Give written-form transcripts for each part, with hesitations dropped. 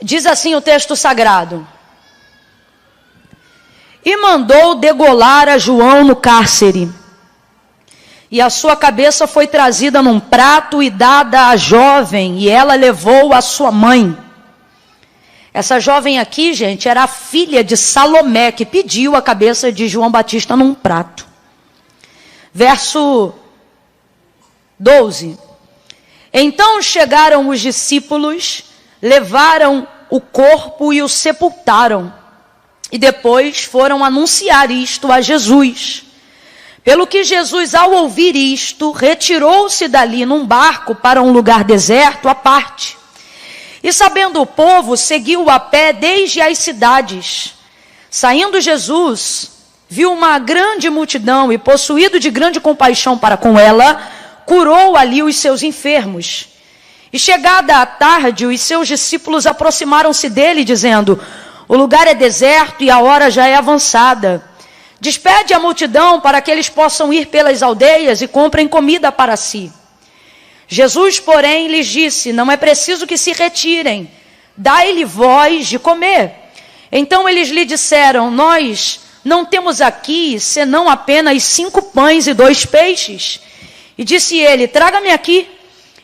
Diz assim o texto sagrado: e mandou degolar a João no cárcere, e a sua cabeça foi trazida num prato e dada à jovem, e ela levou a sua mãe. Essa jovem aqui, gente, era a filha de Salomé, que pediu a cabeça de João Batista num prato. Verso 12. Então chegaram os discípulos, levaram o corpo e o sepultaram. E depois foram anunciar isto a Jesus. Pelo que Jesus, ao ouvir isto, retirou-se dali num barco para um lugar deserto à parte. E sabendo o povo, seguiu a pé desde as cidades. Saindo Jesus, viu uma grande multidão e, possuído de grande compaixão para com ela, curou ali os seus enfermos. E chegada a tarde, os seus discípulos aproximaram-se dele, dizendo: o lugar é deserto e a hora já é avançada. Despede a multidão para que eles possam ir pelas aldeias e comprem comida para si. Jesus, porém, lhes disse: não é preciso que se retirem, dai-lhe vós de comer. Então eles lhe disseram: nós não temos aqui senão apenas 5 pães e 2 peixes. E disse ele: traga-me aqui.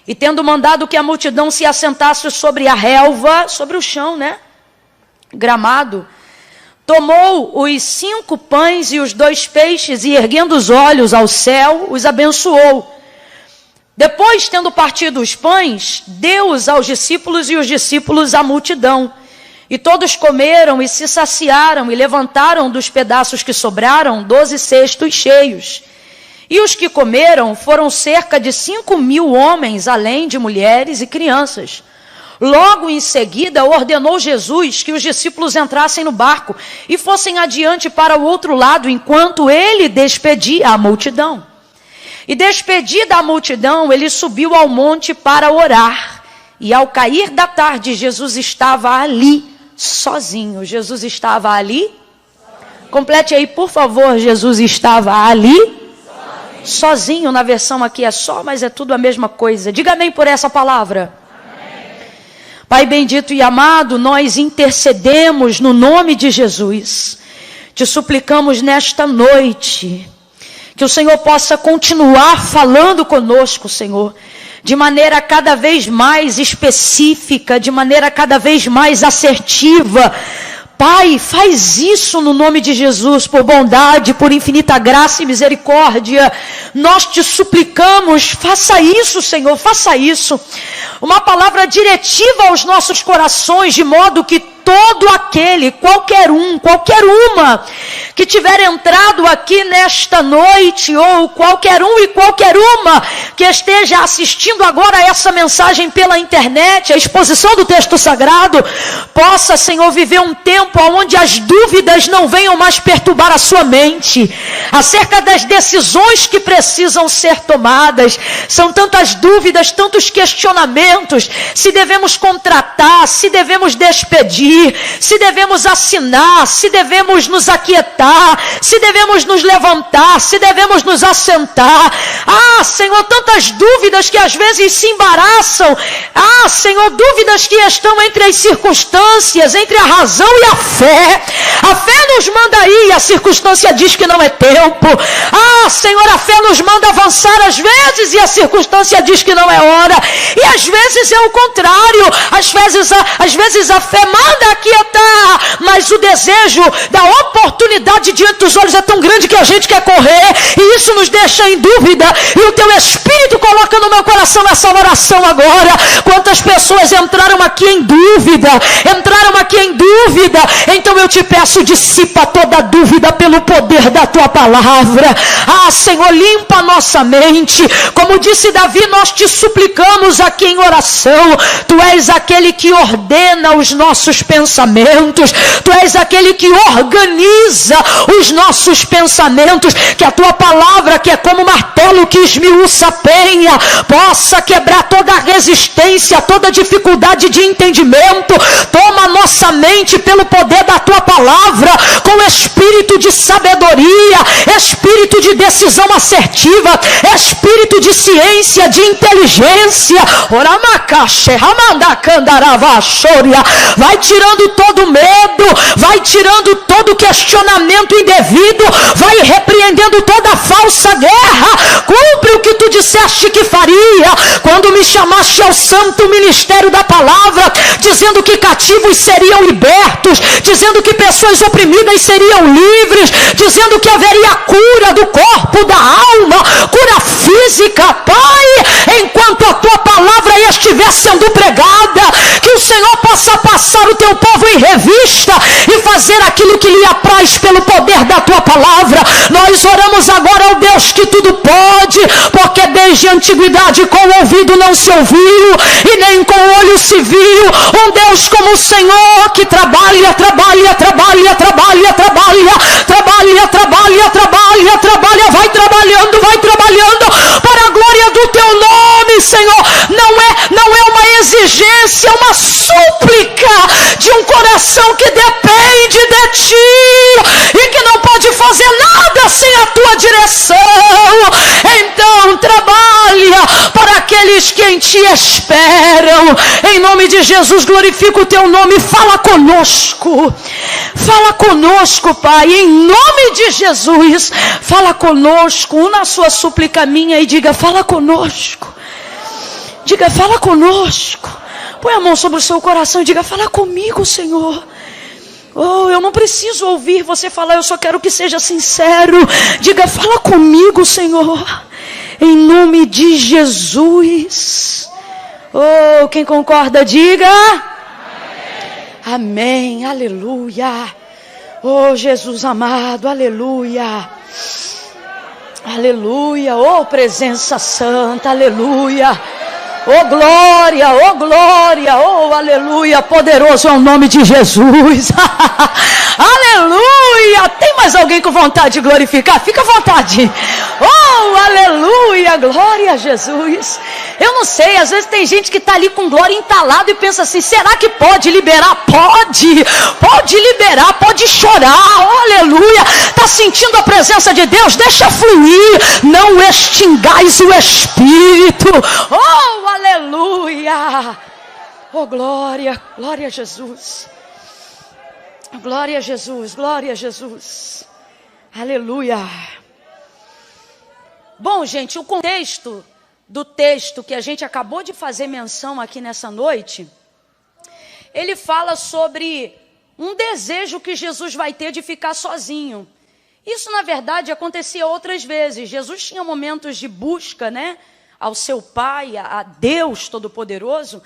E tendo mandado que a multidão se assentasse sobre a relva, sobre o chão, gramado, tomou os 5 pães e os 2 peixes e, erguendo os olhos ao céu, os abençoou. Depois, tendo partido os pães, deu-os aos discípulos e os discípulos à multidão. E todos comeram e se saciaram e levantaram dos pedaços que sobraram 12 cestos cheios. E os que comeram foram cerca de 5.000 homens, além de mulheres e crianças. Logo em seguida ordenou Jesus que os discípulos entrassem no barco e fossem adiante para o outro lado, enquanto ele despedia a multidão. E despedida a multidão, ele subiu ao monte para orar. E ao cair da tarde, Jesus estava ali, sozinho. Jesus estava ali? Complete aí, por favor. Jesus estava ali? Sozinho, na versão aqui é só, mas é tudo a mesma coisa. Diga amém por essa palavra. Pai bendito e amado, nós intercedemos no nome de Jesus. Te suplicamos nesta noite que o Senhor possa continuar falando conosco, Senhor, de maneira cada vez mais específica, de maneira cada vez mais assertiva. Pai, faz isso no nome de Jesus, por bondade, por infinita graça e misericórdia. Nós te suplicamos, faça isso, Senhor, faça isso. Uma palavra diretiva aos nossos corações, de modo que todo aquele, qualquer uma, que tiver entrado aqui nesta noite, ou qualquer um e qualquer uma, que esteja assistindo agora essa mensagem pela internet, a exposição do texto sagrado, possa, Senhor, viver um tempo onde as dúvidas não venham mais perturbar a sua mente, acerca das decisões que precisam ser tomadas. São tantas dúvidas, tantos questionamentos, se devemos contratar, se devemos despedir, se devemos assinar, se devemos nos aquietar, se devemos nos levantar, se devemos nos assentar. Senhor, tantas dúvidas que às vezes se embaraçam. Senhor, dúvidas que estão entre as circunstâncias, entre a razão e a fé. A fé nos manda ir, a circunstância diz que não é tempo. Senhor, a fé nos manda avançar às vezes e a circunstância diz que não é hora. E às vezes é o contrário. Às vezes a fé manda aquietar, mas o desejo da oportunidade diante dos olhos é tão grande que a gente quer correr, e isso nos deixa em dúvida. E o teu Espírito coloca no meu coração essa oração agora. Quantas pessoas entraram aqui em dúvida, então eu te peço, dissipa toda dúvida pelo poder da tua palavra. Senhor, limpa a nossa mente. Como disse Davi, nós te suplicamos aqui em oração. Tu és aquele que ordena os nossos pensamentos, tu és aquele que organiza os nossos pensamentos, que a tua palavra, que é como martelo que esmiuça a penha, possa quebrar toda resistência, toda dificuldade de entendimento. Toma a nossa mente pelo poder da tua palavra, com espírito de sabedoria, espírito de decisão assertiva, espírito de ciência, de inteligência. Vai tirando todo medo, vai tirando todo questionamento indevido, vai repreendendo toda falsa guerra. Cumpre o que tu disseste que faria quando me chamaste ao santo ministério da palavra, dizendo que cativos seriam libertos, dizendo que pessoas oprimidas seriam livres, dizendo que haveria cura do corpo, da alma, cura física. Pai, enquanto a tua palavra estiver sendo pregada, que o Senhor possa passar o teu povo em revista e fazer aquilo que lhe apraz pelo poder da tua palavra. Nós oramos agora ao Deus que tudo pode, porque desde a antiguidade com o ouvido não se ouviu e nem com o olho se viu um Deus como o Senhor, que trabalha, vai trabalhando para a glória do teu nome, Senhor. Não é uma exigência, é uma súplica de um coração que depende de ti e que não pode fazer nada sem a tua direção. Então trabalha para aqueles que em ti esperam. Em nome de Jesus, glorifica o teu nome. Fala conosco, Pai, em nome de Jesus. Fala conosco, una a sua súplica minha e diga: fala conosco. Diga: fala conosco. Põe a mão sobre o seu coração e diga: fala comigo, Senhor. Oh, eu não preciso ouvir você falar, eu só quero que seja sincero. Diga: fala comigo, Senhor, em nome de Jesus. Oh, quem concorda, diga amém. Aleluia. Oh, Jesus amado, aleluia. Aleluia. Oh, presença santa, aleluia. Oh glória, oh aleluia, poderoso é o nome de Jesus. Aleluia. Tem mais alguém com vontade de glorificar? Fica à vontade. Oh aleluia, glória a Jesus. Eu não sei, às vezes tem gente que está ali com glória entalado e pensa assim: será que pode liberar? Pode liberar, pode chorar. Oh, aleluia. Está sentindo a presença de Deus? Deixa fluir, não extingais o Espírito. Oh aleluia. Oh glória a Jesus. Glória a Jesus, glória a Jesus. Aleluia. Bom, gente, o contexto do texto que a gente acabou de fazer menção aqui nessa noite, ele fala sobre um desejo que Jesus vai ter de ficar sozinho. Isso, na verdade, acontecia outras vezes. Jesus tinha momentos de busca, né, ao seu Pai, a Deus Todo-Poderoso,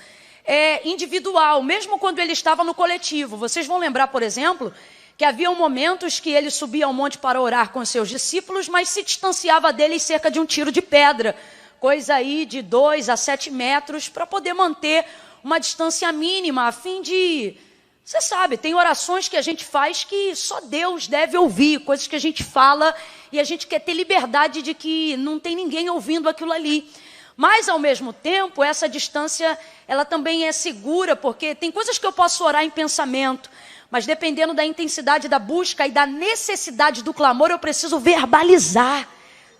individual, mesmo quando ele estava no coletivo. Vocês vão lembrar, por exemplo, que havia momentos que ele subia ao monte para orar com seus discípulos, mas se distanciava deles cerca de um tiro de pedra, coisa aí de 2 a 7 metros, para poder manter uma distância mínima, a fim de... Você sabe, tem orações que a gente faz que só Deus deve ouvir, coisas que a gente fala e a gente quer ter liberdade de que não tem ninguém ouvindo aquilo ali. Mas, ao mesmo tempo, essa distância, ela também é segura, porque tem coisas que eu posso orar em pensamento, mas dependendo da intensidade da busca e da necessidade do clamor, eu preciso verbalizar,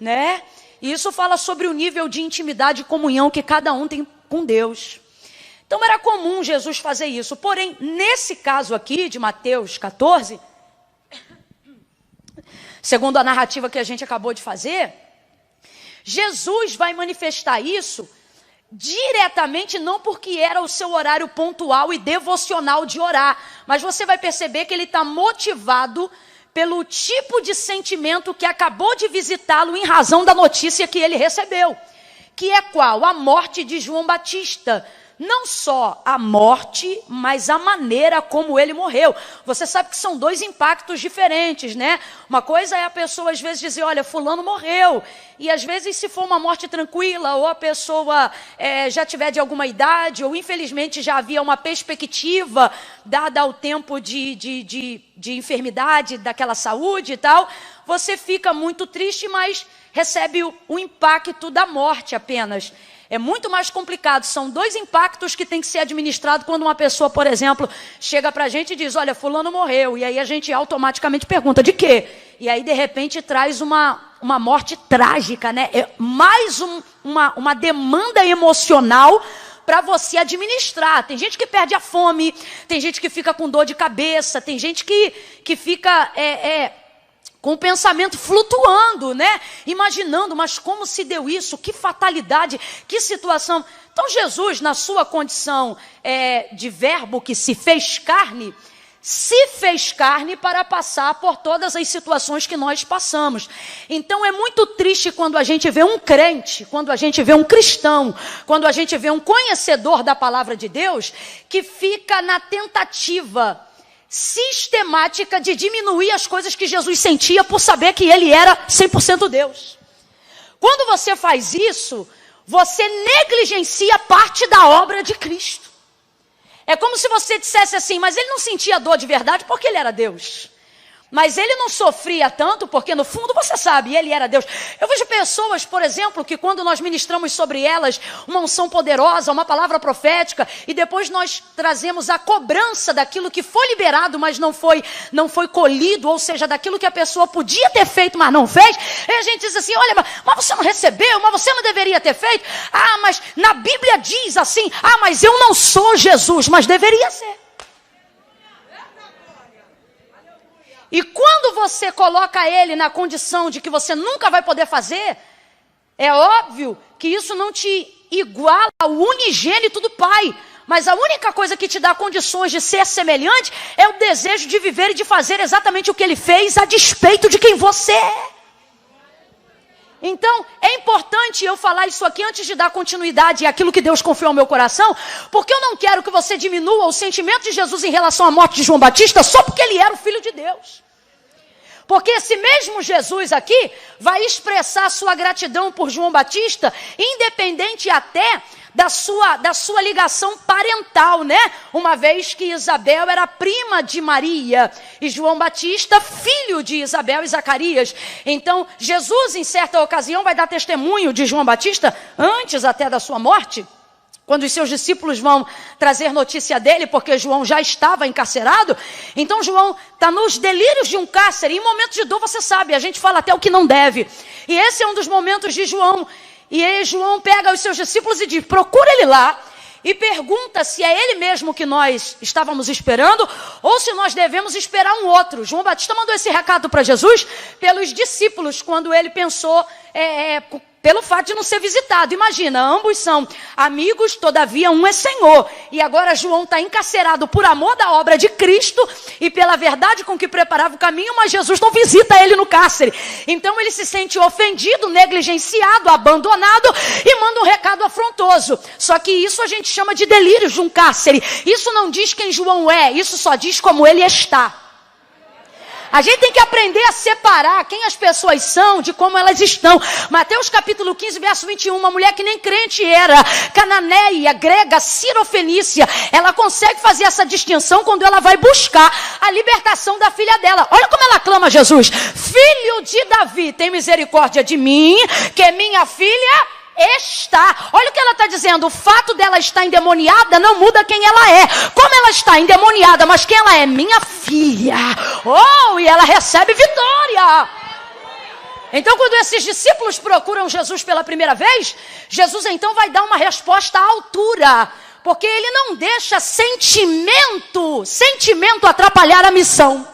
né? E isso fala sobre o nível de intimidade e comunhão que cada um tem com Deus. Então era comum Jesus fazer isso. Porém, nesse caso aqui de Mateus 14, segundo a narrativa que a gente acabou de fazer, Jesus vai manifestar isso diretamente, não porque era o seu horário pontual e devocional de orar, mas você vai perceber que ele está motivado pelo tipo de sentimento que acabou de visitá-lo em razão da notícia que ele recebeu, que é qual? A morte de João Batista, não só a morte, mas a maneira como ele morreu. Você sabe que são dois impactos diferentes, né? Uma coisa é a pessoa às vezes dizer, olha, fulano morreu. E às vezes se for uma morte tranquila, ou a pessoa já tiver de alguma idade, ou infelizmente já havia uma perspectiva, dada ao tempo de enfermidade, daquela saúde e tal, você fica muito triste, mas recebe o impacto da morte apenas. É muito mais complicado, são dois impactos que tem que ser administrado quando uma pessoa, por exemplo, chega pra gente e diz, olha, fulano morreu, e aí a gente automaticamente pergunta, de quê? E aí, de repente, traz uma morte trágica, né? É mais uma demanda emocional para você administrar. Tem gente que perde a fome, tem gente que fica com dor de cabeça, tem gente que fica... com o pensamento flutuando, né? Imaginando, mas como se deu isso? Que fatalidade, que situação. Então Jesus, na sua condição de verbo que se fez carne para passar por todas as situações que nós passamos. Então é muito triste quando a gente vê um crente, quando a gente vê um cristão, quando a gente vê um conhecedor da palavra de Deus, que fica na tentativa sistemática de diminuir as coisas que Jesus sentia por saber que ele era 100% Deus. Quando você faz isso, você negligencia parte da obra de Cristo. É como se você dissesse assim, mas ele não sentia dor de verdade porque ele era Deus. Mas ele não sofria tanto porque no fundo você sabe, ele era Deus. Eu vejo pessoas, por exemplo, que quando nós ministramos sobre elas uma unção poderosa, uma palavra profética, e depois nós trazemos a cobrança daquilo que foi liberado, mas não foi colhido, ou seja, daquilo que a pessoa podia ter feito, mas não fez, e a gente diz assim, olha, mas você não recebeu, mas você não deveria ter feito. Ah, mas na Bíblia diz assim, mas eu não sou Jesus, mas deveria ser. E quando você coloca ele na condição de que você nunca vai poder fazer, é óbvio que isso não te iguala ao unigênito do Pai. Mas a única coisa que te dá condições de ser semelhante é o desejo de viver e de fazer exatamente o que ele fez a despeito de quem você é. Então, é importante eu falar isso aqui antes de dar continuidade àquilo que Deus confiou ao meu coração, porque eu não quero que você diminua o sentimento de Jesus em relação à morte de João Batista só porque ele era o Filho de Deus. Porque esse mesmo Jesus aqui vai expressar a sua gratidão por João Batista, independente até da sua ligação parental, né? Uma vez que Isabel era prima de Maria e João Batista, filho de Isabel e Zacarias. Então, Jesus, em certa ocasião, vai dar testemunho de João Batista, antes até da sua morte, quando os seus discípulos vão trazer notícia dele, porque João já estava encarcerado. Então João está nos delírios de um cárcere. Em momentos de dor, você sabe, a gente fala até o que não deve. E esse é um dos momentos de João. E aí João pega os seus discípulos e diz, procura ele lá. E pergunta se é ele mesmo que nós estávamos esperando, ou se nós devemos esperar um outro. João Batista mandou esse recado para Jesus pelos discípulos, quando ele pensou... pelo fato de não ser visitado. Imagina, ambos são amigos, todavia um é Senhor. E agora João está encarcerado por amor da obra de Cristo e pela verdade com que preparava o caminho, mas Jesus não visita ele no cárcere. Então ele se sente ofendido, negligenciado, abandonado e manda um recado afrontoso. Só que isso a gente chama de delírios de um cárcere. Isso não diz quem João é, isso só diz como ele está. A gente tem que aprender a separar quem as pessoas são de como elas estão. Mateus capítulo 15, verso 21, uma mulher que nem crente era, cananeia, grega, cirofenícia, ela consegue fazer essa distinção quando ela vai buscar a libertação da filha dela. Olha como ela clama a Jesus, filho de Davi, tem misericórdia de mim, que minha filha... está. Olha o que ela está dizendo. O fato dela estar endemoniada não muda quem ela é. Como ela está endemoniada, mas quem ela é? Minha filha. Oh, e ela recebe vitória. Então, quando esses discípulos procuram Jesus pela primeira vez, Jesus então vai dar uma resposta à altura. Porque ele não deixa sentimento atrapalhar a missão.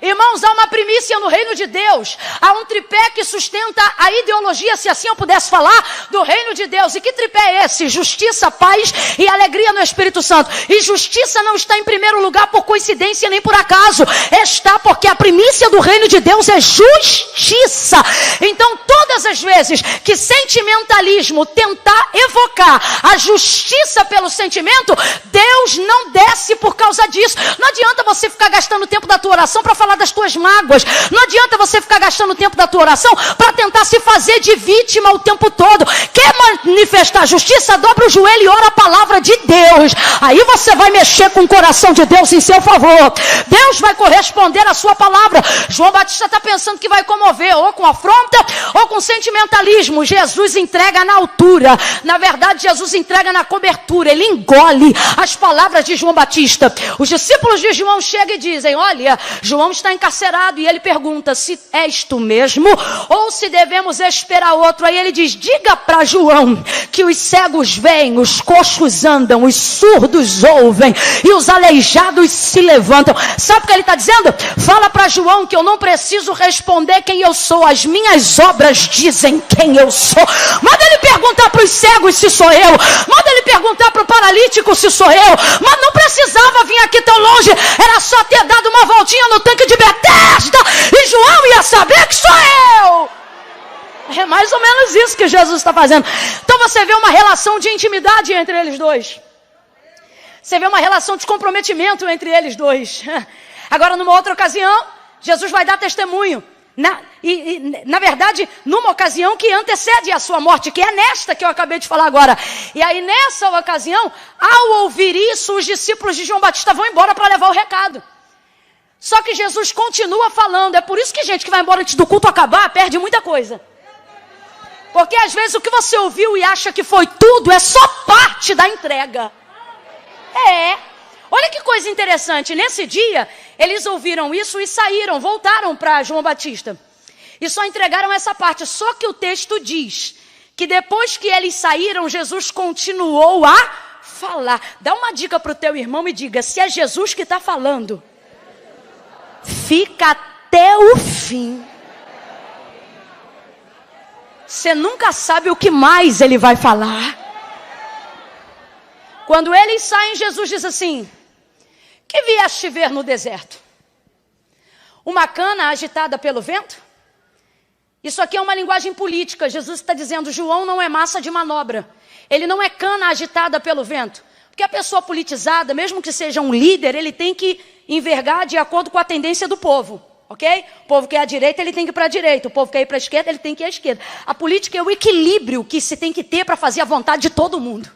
Irmãos, há uma primícia no reino de Deus. Há um tripé que sustenta a ideologia, se assim eu pudesse falar, do reino de Deus. E que tripé é esse? Justiça, paz e alegria no Espírito Santo. E justiça não está em primeiro lugar por coincidência nem por acaso. Está porque a primícia do reino de Deus é justiça. Então, todas as vezes que sentimentalismo tentar evocar a justiça pelo sentimento, Deus não desce por causa disso. Não adianta você ficar gastando tempo da tua oração para falar das tuas mágoas. Não adianta você ficar gastando tempo da tua oração para tentar se fazer de vítima o tempo todo. Quer manifestar justiça? Dobra o joelho e ora a palavra de Deus. Aí você vai mexer com o coração de Deus em seu favor. Deus vai corresponder à sua palavra. João Batista está pensando que vai comover ou com afronta ou com sentimentalismo. Jesus entrega na altura. Na verdade, Jesus entrega na cobertura. Ele engole as palavras de João Batista. Os discípulos de João chegam e dizem: olha, João está encarcerado. E ele pergunta se és tu mesmo ou se devemos esperar outro. Aí ele diz: diga para João que os cegos veem, os coxos andam, os surdos ouvem e os aleijados se levantam. Sabe o que ele está dizendo? Fala para João que eu não preciso responder quem eu sou. As minhas obras dizem quem eu sou. Manda ele perguntar para os cegos se sou eu. Manda ele perguntar para o paralítico se sou eu. Mas não precisava vir aqui tão longe. Era só ter dado uma voltinha no tanque de Betesda e João ia saber que sou eu. É mais ou menos isso que Jesus está fazendo. Então você vê uma relação de intimidade entre eles dois. Você vê uma relação de comprometimento entre eles dois. Agora, numa outra ocasião, Jesus vai dar testemunho. Na verdade, numa ocasião que antecede a sua morte, que é nesta que eu acabei de falar agora. E aí, nessa ocasião, ao ouvir isso, os discípulos de João Batista vão embora para levar o recado. Só que Jesus continua falando. É por isso que gente que vai embora antes do culto acabar, perde muita coisa. Porque às vezes o que você ouviu e acha que foi tudo é só parte da entrega. Olha que coisa interessante. Nesse dia, eles ouviram isso e saíram, voltaram para João Batista. E só entregaram essa parte. Só que o texto diz que depois que eles saíram, Jesus continuou a falar. Dá uma dica para o teu irmão e diga: se é Jesus que está falando, fica até o fim. Você nunca sabe o que mais ele vai falar. Quando eles saem, Jesus diz assim: que vieste ver no deserto? Uma cana agitada pelo vento? Isso aqui é uma linguagem política. Jesus está dizendo: João não é massa de manobra. Ele não é cana agitada pelo vento. Porque a pessoa politizada, mesmo que seja um líder, ele tem que envergar de acordo com a tendência do povo. Ok? O povo que é à direita, ele tem que ir para a direita. O povo que é ir para a esquerda, ele tem que ir à esquerda. A política é o equilíbrio que se tem que ter para fazer a vontade de todo mundo.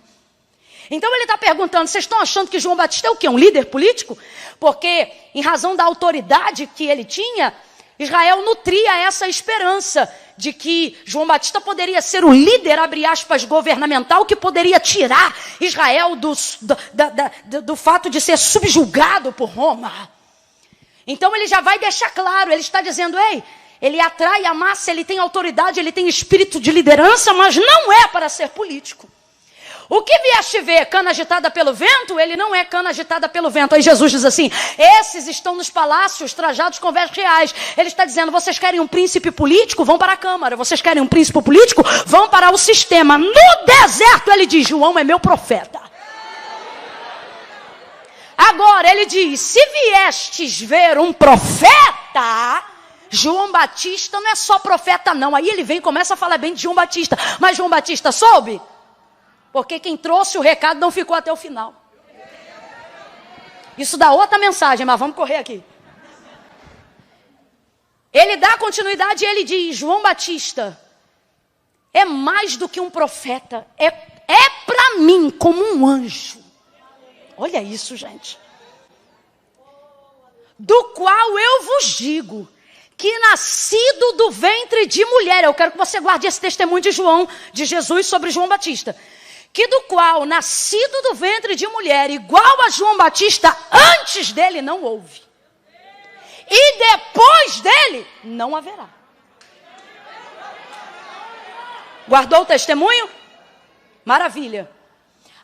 Então ele está perguntando: vocês estão achando que João Batista é o quê? Um líder político? Porque, em razão da autoridade que ele tinha, Israel nutria essa esperança de que João Batista poderia ser o líder, abre aspas, governamental, que poderia tirar Israel do fato de ser subjugado por Roma. Então ele já vai deixar claro, ele está dizendo: ei, ele atrai a massa, ele tem autoridade, ele tem espírito de liderança, mas não é para ser político. O que vieste ver, cana agitada pelo vento? Ele não é cana agitada pelo vento. Aí Jesus diz assim: esses estão nos palácios trajados com vestes reais. Ele está dizendo: vocês querem um príncipe político? Vão para a Câmara. Vocês querem um príncipe político? Vão para o sistema. No deserto ele diz: João é meu profeta. Agora ele diz: se viestes ver um profeta, João Batista não é só profeta não. Aí ele vem e começa a falar bem de João Batista. Mas João Batista soube? Porque quem trouxe o recado não ficou até o final. Isso dá outra mensagem, mas vamos correr aqui. Ele dá continuidade e ele diz: João Batista é mais do que um profeta. É para mim como um anjo. Olha isso, gente. Do qual eu vos digo que nascido do ventre de mulher. Eu quero que você guarde esse testemunho de Jesus sobre João Batista. Que do qual, nascido do ventre de mulher, igual a João Batista, antes dele não houve. E depois dele, não haverá. Guardou o testemunho? Maravilha.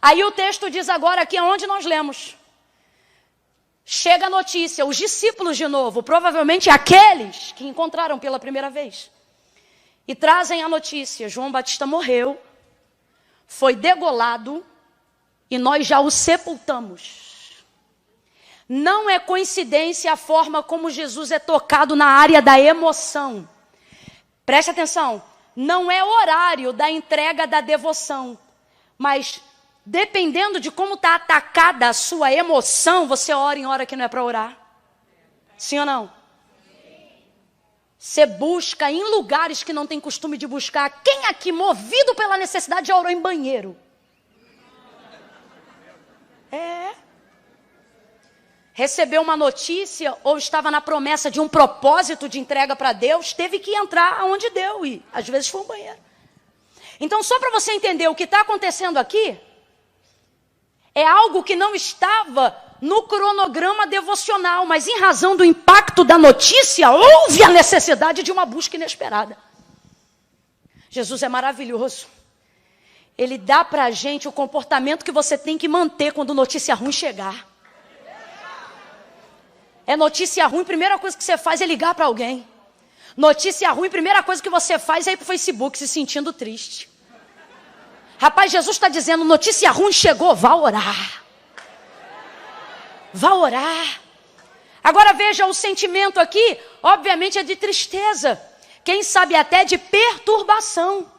Aí o texto diz agora aqui onde nós lemos. chega a notícia, os discípulos de novo, provavelmente aqueles que encontraram pela primeira vez, e trazem a notícia: João Batista morreu, foi degolado e nós já o sepultamos. Não é coincidência a forma como Jesus é tocado na área da emoção. Preste atenção, não é horário da entrega da devoção, mas dependendo de como está atacada a sua emoção, você ora em hora que não é para orar. Sim ou não? Você busca em lugares que não tem costume de buscar. Quem aqui, movido pela necessidade, já orou em banheiro? Recebeu uma notícia ou estava na promessa de um propósito de entrega para Deus, teve que entrar aonde deu e às vezes foi um banheiro. Então, só para você entender o que está acontecendo aqui, é algo que não estava no cronograma devocional, mas em razão do impacto da notícia, houve a necessidade de uma busca inesperada. Jesus é maravilhoso. Ele dá para a gente o comportamento que você tem que manter quando notícia ruim chegar. É notícia ruim, primeira coisa que você faz é ligar para alguém. Notícia ruim, primeira coisa que você faz é ir para o Facebook se sentindo triste. Rapaz, Jesus está dizendo, notícia ruim chegou, vá orar. Vá orar. Agora veja, o sentimento aqui, obviamente é de tristeza. Quem sabe até de perturbação.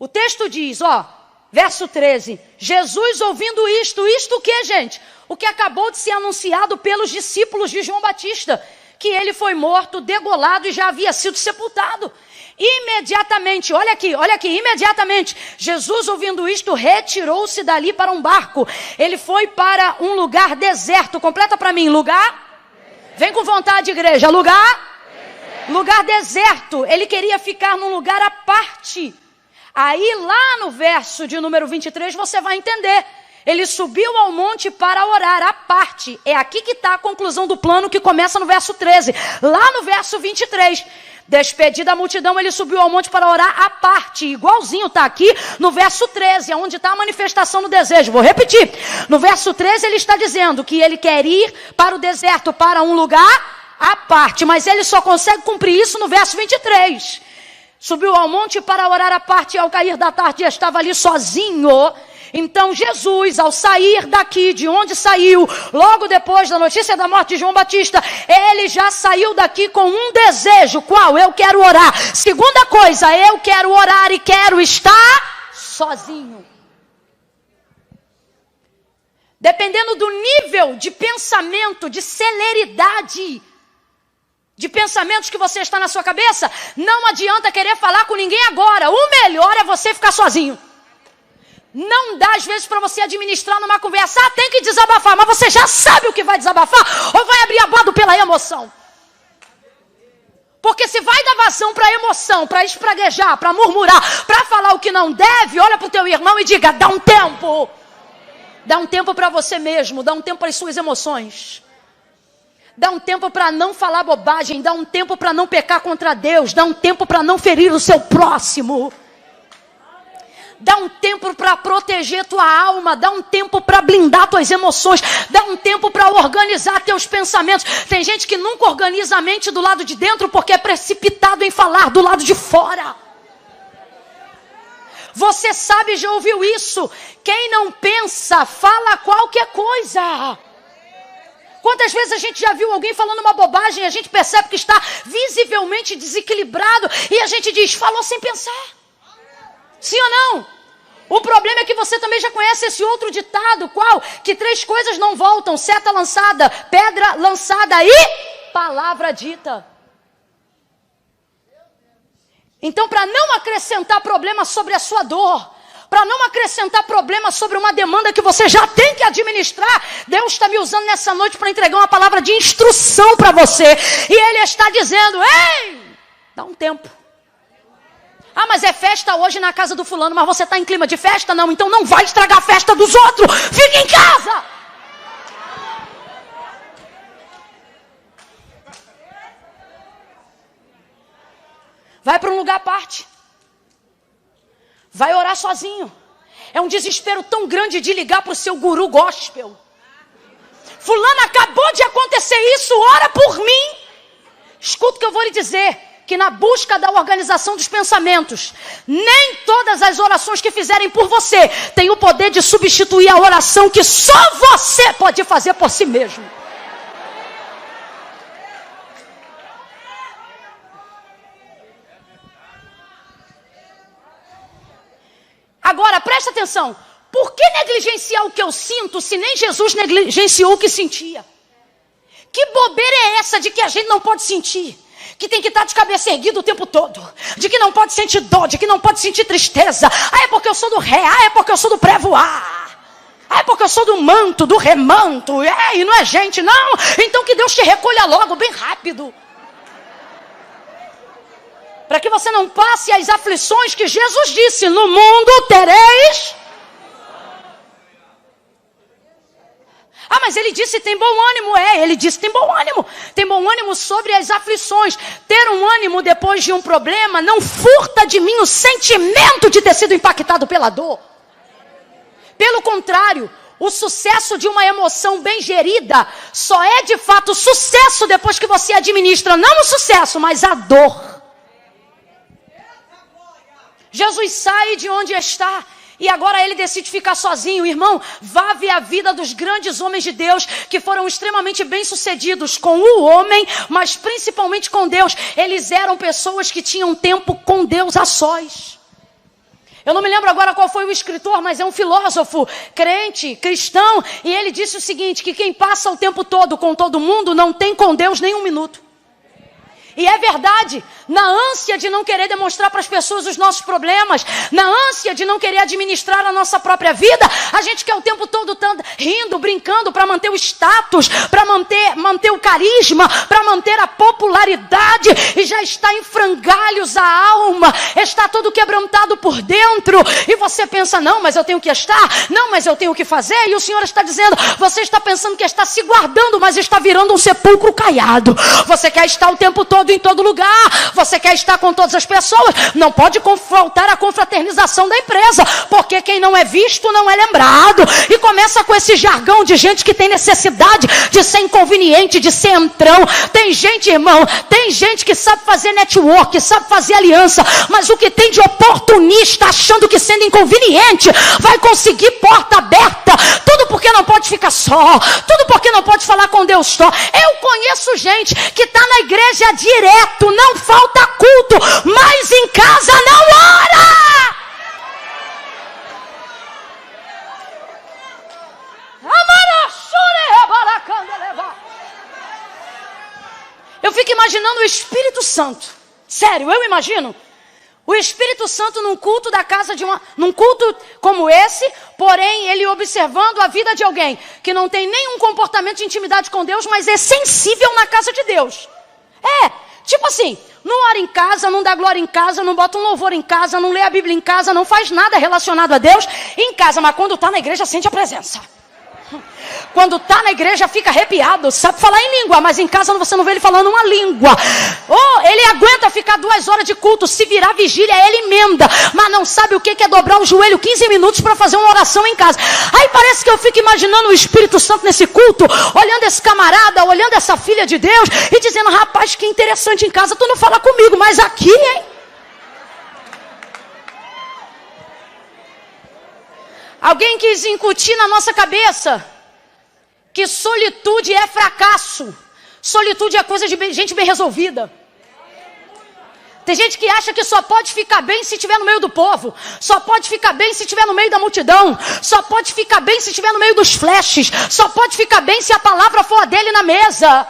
O texto diz, verso 13. Jesus ouvindo isto o que, gente? O que acabou de ser anunciado pelos discípulos de João Batista. Que ele foi morto, degolado e já havia sido sepultado. Imediatamente, olha aqui, imediatamente, Jesus ouvindo isto, retirou-se dali para um barco. Ele foi para um lugar deserto. Completa para mim, lugar? Vem com vontade, igreja, lugar? Lugar deserto. Ele queria ficar num lugar à parte. Aí lá no verso de número 23 você vai entender. Ele subiu ao monte para orar à parte. É aqui que está a conclusão do plano que começa no verso 13. Lá no verso 23. Despedida a multidão, ele subiu ao monte para orar à parte. Igualzinho está aqui no verso 13, onde está a manifestação do desejo. Vou repetir. No verso 13 ele está dizendo que ele quer ir para o deserto, para um lugar à parte. Mas ele só consegue cumprir isso no verso 23. Subiu ao monte para orar à parte. Ao cair da tarde estava ali sozinho. Então Jesus, ao sair daqui, de onde saiu, logo depois da notícia da morte de João Batista, ele já saiu daqui com um desejo. Qual? Eu quero orar. Segunda coisa, eu quero orar e quero estar sozinho. Dependendo do nível de pensamento, de celeridade, de pensamentos que você está na sua cabeça, não adianta querer falar com ninguém agora. O melhor é você ficar sozinho. Não dá às vezes para você administrar numa conversa. Tem que desabafar, mas você já sabe o que vai desabafar ou vai abrir a boca pela emoção? Porque se vai dar vazão para emoção, para espraguejar, para murmurar, para falar o que não deve, olha para o teu irmão e diga, dá um tempo. Dá um tempo para você mesmo, dá um tempo para as suas emoções. Dá um tempo para não falar bobagem, dá um tempo para não pecar contra Deus, dá um tempo para não ferir o seu próximo. Dá um tempo para proteger tua alma, dá um tempo para blindar tuas emoções, dá um tempo para organizar teus pensamentos. Tem gente que nunca organiza a mente do lado de dentro porque é precipitado em falar do lado de fora. Você sabe, já ouviu isso? Quem não pensa, fala qualquer coisa. Quantas vezes a gente já viu alguém falando uma bobagem e a gente percebe que está visivelmente desequilibrado e a gente diz, falou sem pensar. Sim ou não? O problema é que você também já conhece esse outro ditado, qual? Que 3 coisas não voltam, seta lançada, pedra lançada e palavra dita. Então, para não acrescentar problema sobre a sua dor, para não acrescentar problema sobre uma demanda que você já tem que administrar, Deus está me usando nessa noite para entregar uma palavra de instrução para você. E Ele está dizendo, ei, dá um tempo. Mas é festa hoje na casa do fulano, mas você está em clima de festa? Não, então não vai estragar a festa dos outros. Fica em casa. Vai para um lugar à parte. Vai orar sozinho. É um desespero tão grande de ligar para o seu guru gospel. fulano, acabou de acontecer isso, ora por mim. Escuta o que eu vou lhe dizer, que na busca da organização dos pensamentos, nem todas as orações que fizerem por você têm o poder de substituir a oração que só você pode fazer por si mesmo. Agora, presta atenção. Por que negligenciar o que eu sinto se nem Jesus negligenciou o que sentia? Que bobeira é essa de que a gente não pode sentir? Que tem que estar de cabeça erguida o tempo todo. De que não pode sentir dor, de que não pode sentir tristeza. Ah, é porque eu sou do ré, ah, é porque eu sou do pré-voar. Ah, é porque eu sou do manto, do remanto. E não é gente, não. Então que Deus te recolha logo, bem rápido. Para que você não passe as aflições que Jesus disse, no mundo tereis. Ah, mas ele disse tem bom ânimo. Ele disse tem bom ânimo. Tem bom ânimo sobre as aflições. Ter um ânimo depois de um problema não furta de mim o sentimento de ter sido impactado pela dor. Pelo contrário, o sucesso de uma emoção bem gerida só é de fato sucesso depois que você administra não o sucesso, mas a dor. Jesus sai de onde está e agora ele decide ficar sozinho. Irmão, vá ver a vida dos grandes homens de Deus que foram extremamente bem-sucedidos com o homem, mas principalmente com Deus. Eles eram pessoas que tinham tempo com Deus a sós. Eu não me lembro agora qual foi o escritor, mas é um filósofo, crente, cristão, e ele disse o seguinte, que quem passa o tempo todo com todo mundo não tem com Deus nem um minuto. E é verdade, na ânsia de não querer demonstrar para as pessoas os nossos problemas, na ânsia de não querer administrar a nossa própria vida, a gente quer o tempo todo rindo, brincando para manter o status, para manter o carisma, para manter a popularidade, e já está em frangalhos a alma, está todo quebrantado por dentro, e você pensa, não, mas eu tenho que estar, não, mas eu tenho que fazer, e o Senhor está dizendo, você está pensando que está se guardando, mas está virando um sepulcro caiado. Você quer estar o tempo todo em todo lugar, você quer estar com todas as pessoas, não pode faltar a confraternização da empresa, porque quem não é visto não é lembrado, e começa com esse jargão de gente que tem necessidade de ser inconveniente, de ser entrão. Tem gente, irmão, tem gente que sabe fazer network, sabe fazer aliança, mas o que tem de oportunista achando que sendo inconveniente vai conseguir porta aberta, tudo porque não pode ficar só, tudo porque não pode falar com Deus só. Eu conheço gente que está na igreja direto, não falta culto, mas em casa não ora. Eu fico imaginando o Espírito Santo, sério, eu imagino o Espírito Santo num culto da casa num culto como esse, porém ele observando a vida de alguém que não tem nenhum comportamento de intimidade com Deus, mas é sensível na casa de Deus. Tipo assim, não ora em casa, não dá glória em casa, não bota um louvor em casa, não lê a Bíblia em casa, não faz nada relacionado a Deus em casa, mas quando está na igreja sente a presença. Quando está na igreja fica arrepiado, sabe falar em língua, mas em casa você não vê ele falando uma língua. Ele aguenta ficar 2 horas de culto, se virar vigília ele emenda, mas não sabe o que é dobrar o joelho 15 minutos para fazer uma oração em casa. Aí parece que eu fico imaginando o Espírito Santo nesse culto, olhando esse camarada, olhando essa filha de Deus e dizendo, rapaz, que interessante, em casa tu não fala comigo, mas aqui, hein? Alguém quis incutir na nossa cabeça que solitude é fracasso. Solitude é coisa de gente bem resolvida. Tem gente que acha que só pode ficar bem se estiver no meio do povo. Só pode ficar bem se estiver no meio da multidão. Só pode ficar bem se estiver no meio dos flashes. Só pode ficar bem se a palavra for a dele na mesa.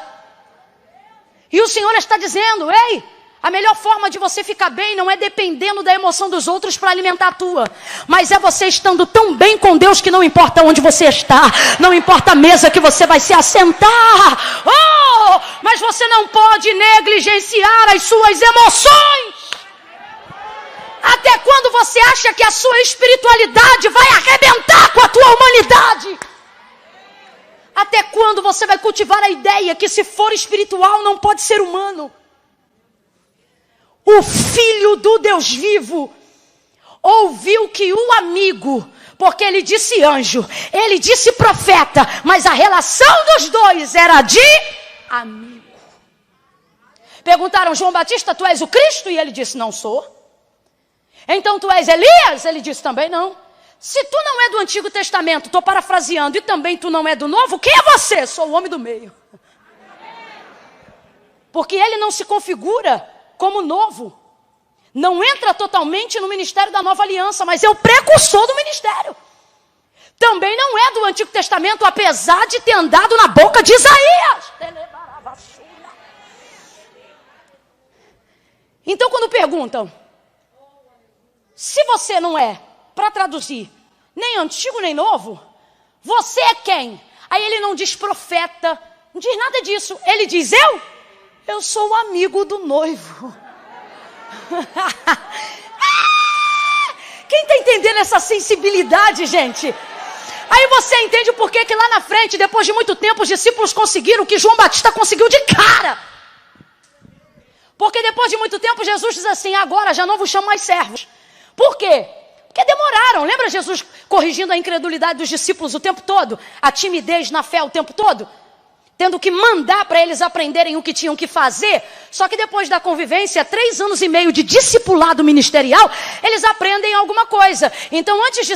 E o Senhor está dizendo, ei, a melhor forma de você ficar bem não é dependendo da emoção dos outros para alimentar a tua, mas é você estando tão bem com Deus que não importa onde você está, não importa a mesa que você vai se assentar. Mas você não pode negligenciar as suas emoções. Até quando você acha que a sua espiritualidade vai arrebentar com a tua humanidade? Até quando você vai cultivar a ideia que se for espiritual não pode ser humano? O Filho do Deus vivo ouviu que o amigo Porque ele disse anjo, ele disse profeta, mas a relação dos dois era de amigo. Perguntaram, João Batista, tu és o Cristo? E ele disse, não sou. Então tu és Elias? Ele disse, também não. Se tu não é do Antigo Testamento, estou parafraseando, e também tu não é do Novo, quem é você? Sou o homem do meio. Porque ele não se configura como novo. Não entra totalmente no ministério da nova aliança, mas é o precursor do ministério. Também não é do Antigo Testamento, apesar de ter andado na boca de Isaías. Então, quando perguntam, se você não é, para traduzir, nem antigo nem novo, você é quem? Aí ele não diz profeta, não diz nada disso. Ele diz, eu sou o amigo do noivo. Quem está entendendo essa sensibilidade, gente? Aí você entende por que lá na frente, depois de muito tempo, os discípulos conseguiram o que João Batista conseguiu de cara. Porque depois de muito tempo, Jesus diz assim, agora já não vos chamo mais servos. Por quê? Porque demoraram. Lembra Jesus corrigindo a incredulidade dos discípulos o tempo todo? A timidez na fé o tempo todo? Tendo que mandar para eles aprenderem o que tinham que fazer. Só que depois da convivência, 3 anos e meio de discipulado ministerial, eles aprendem alguma coisa. Então, antes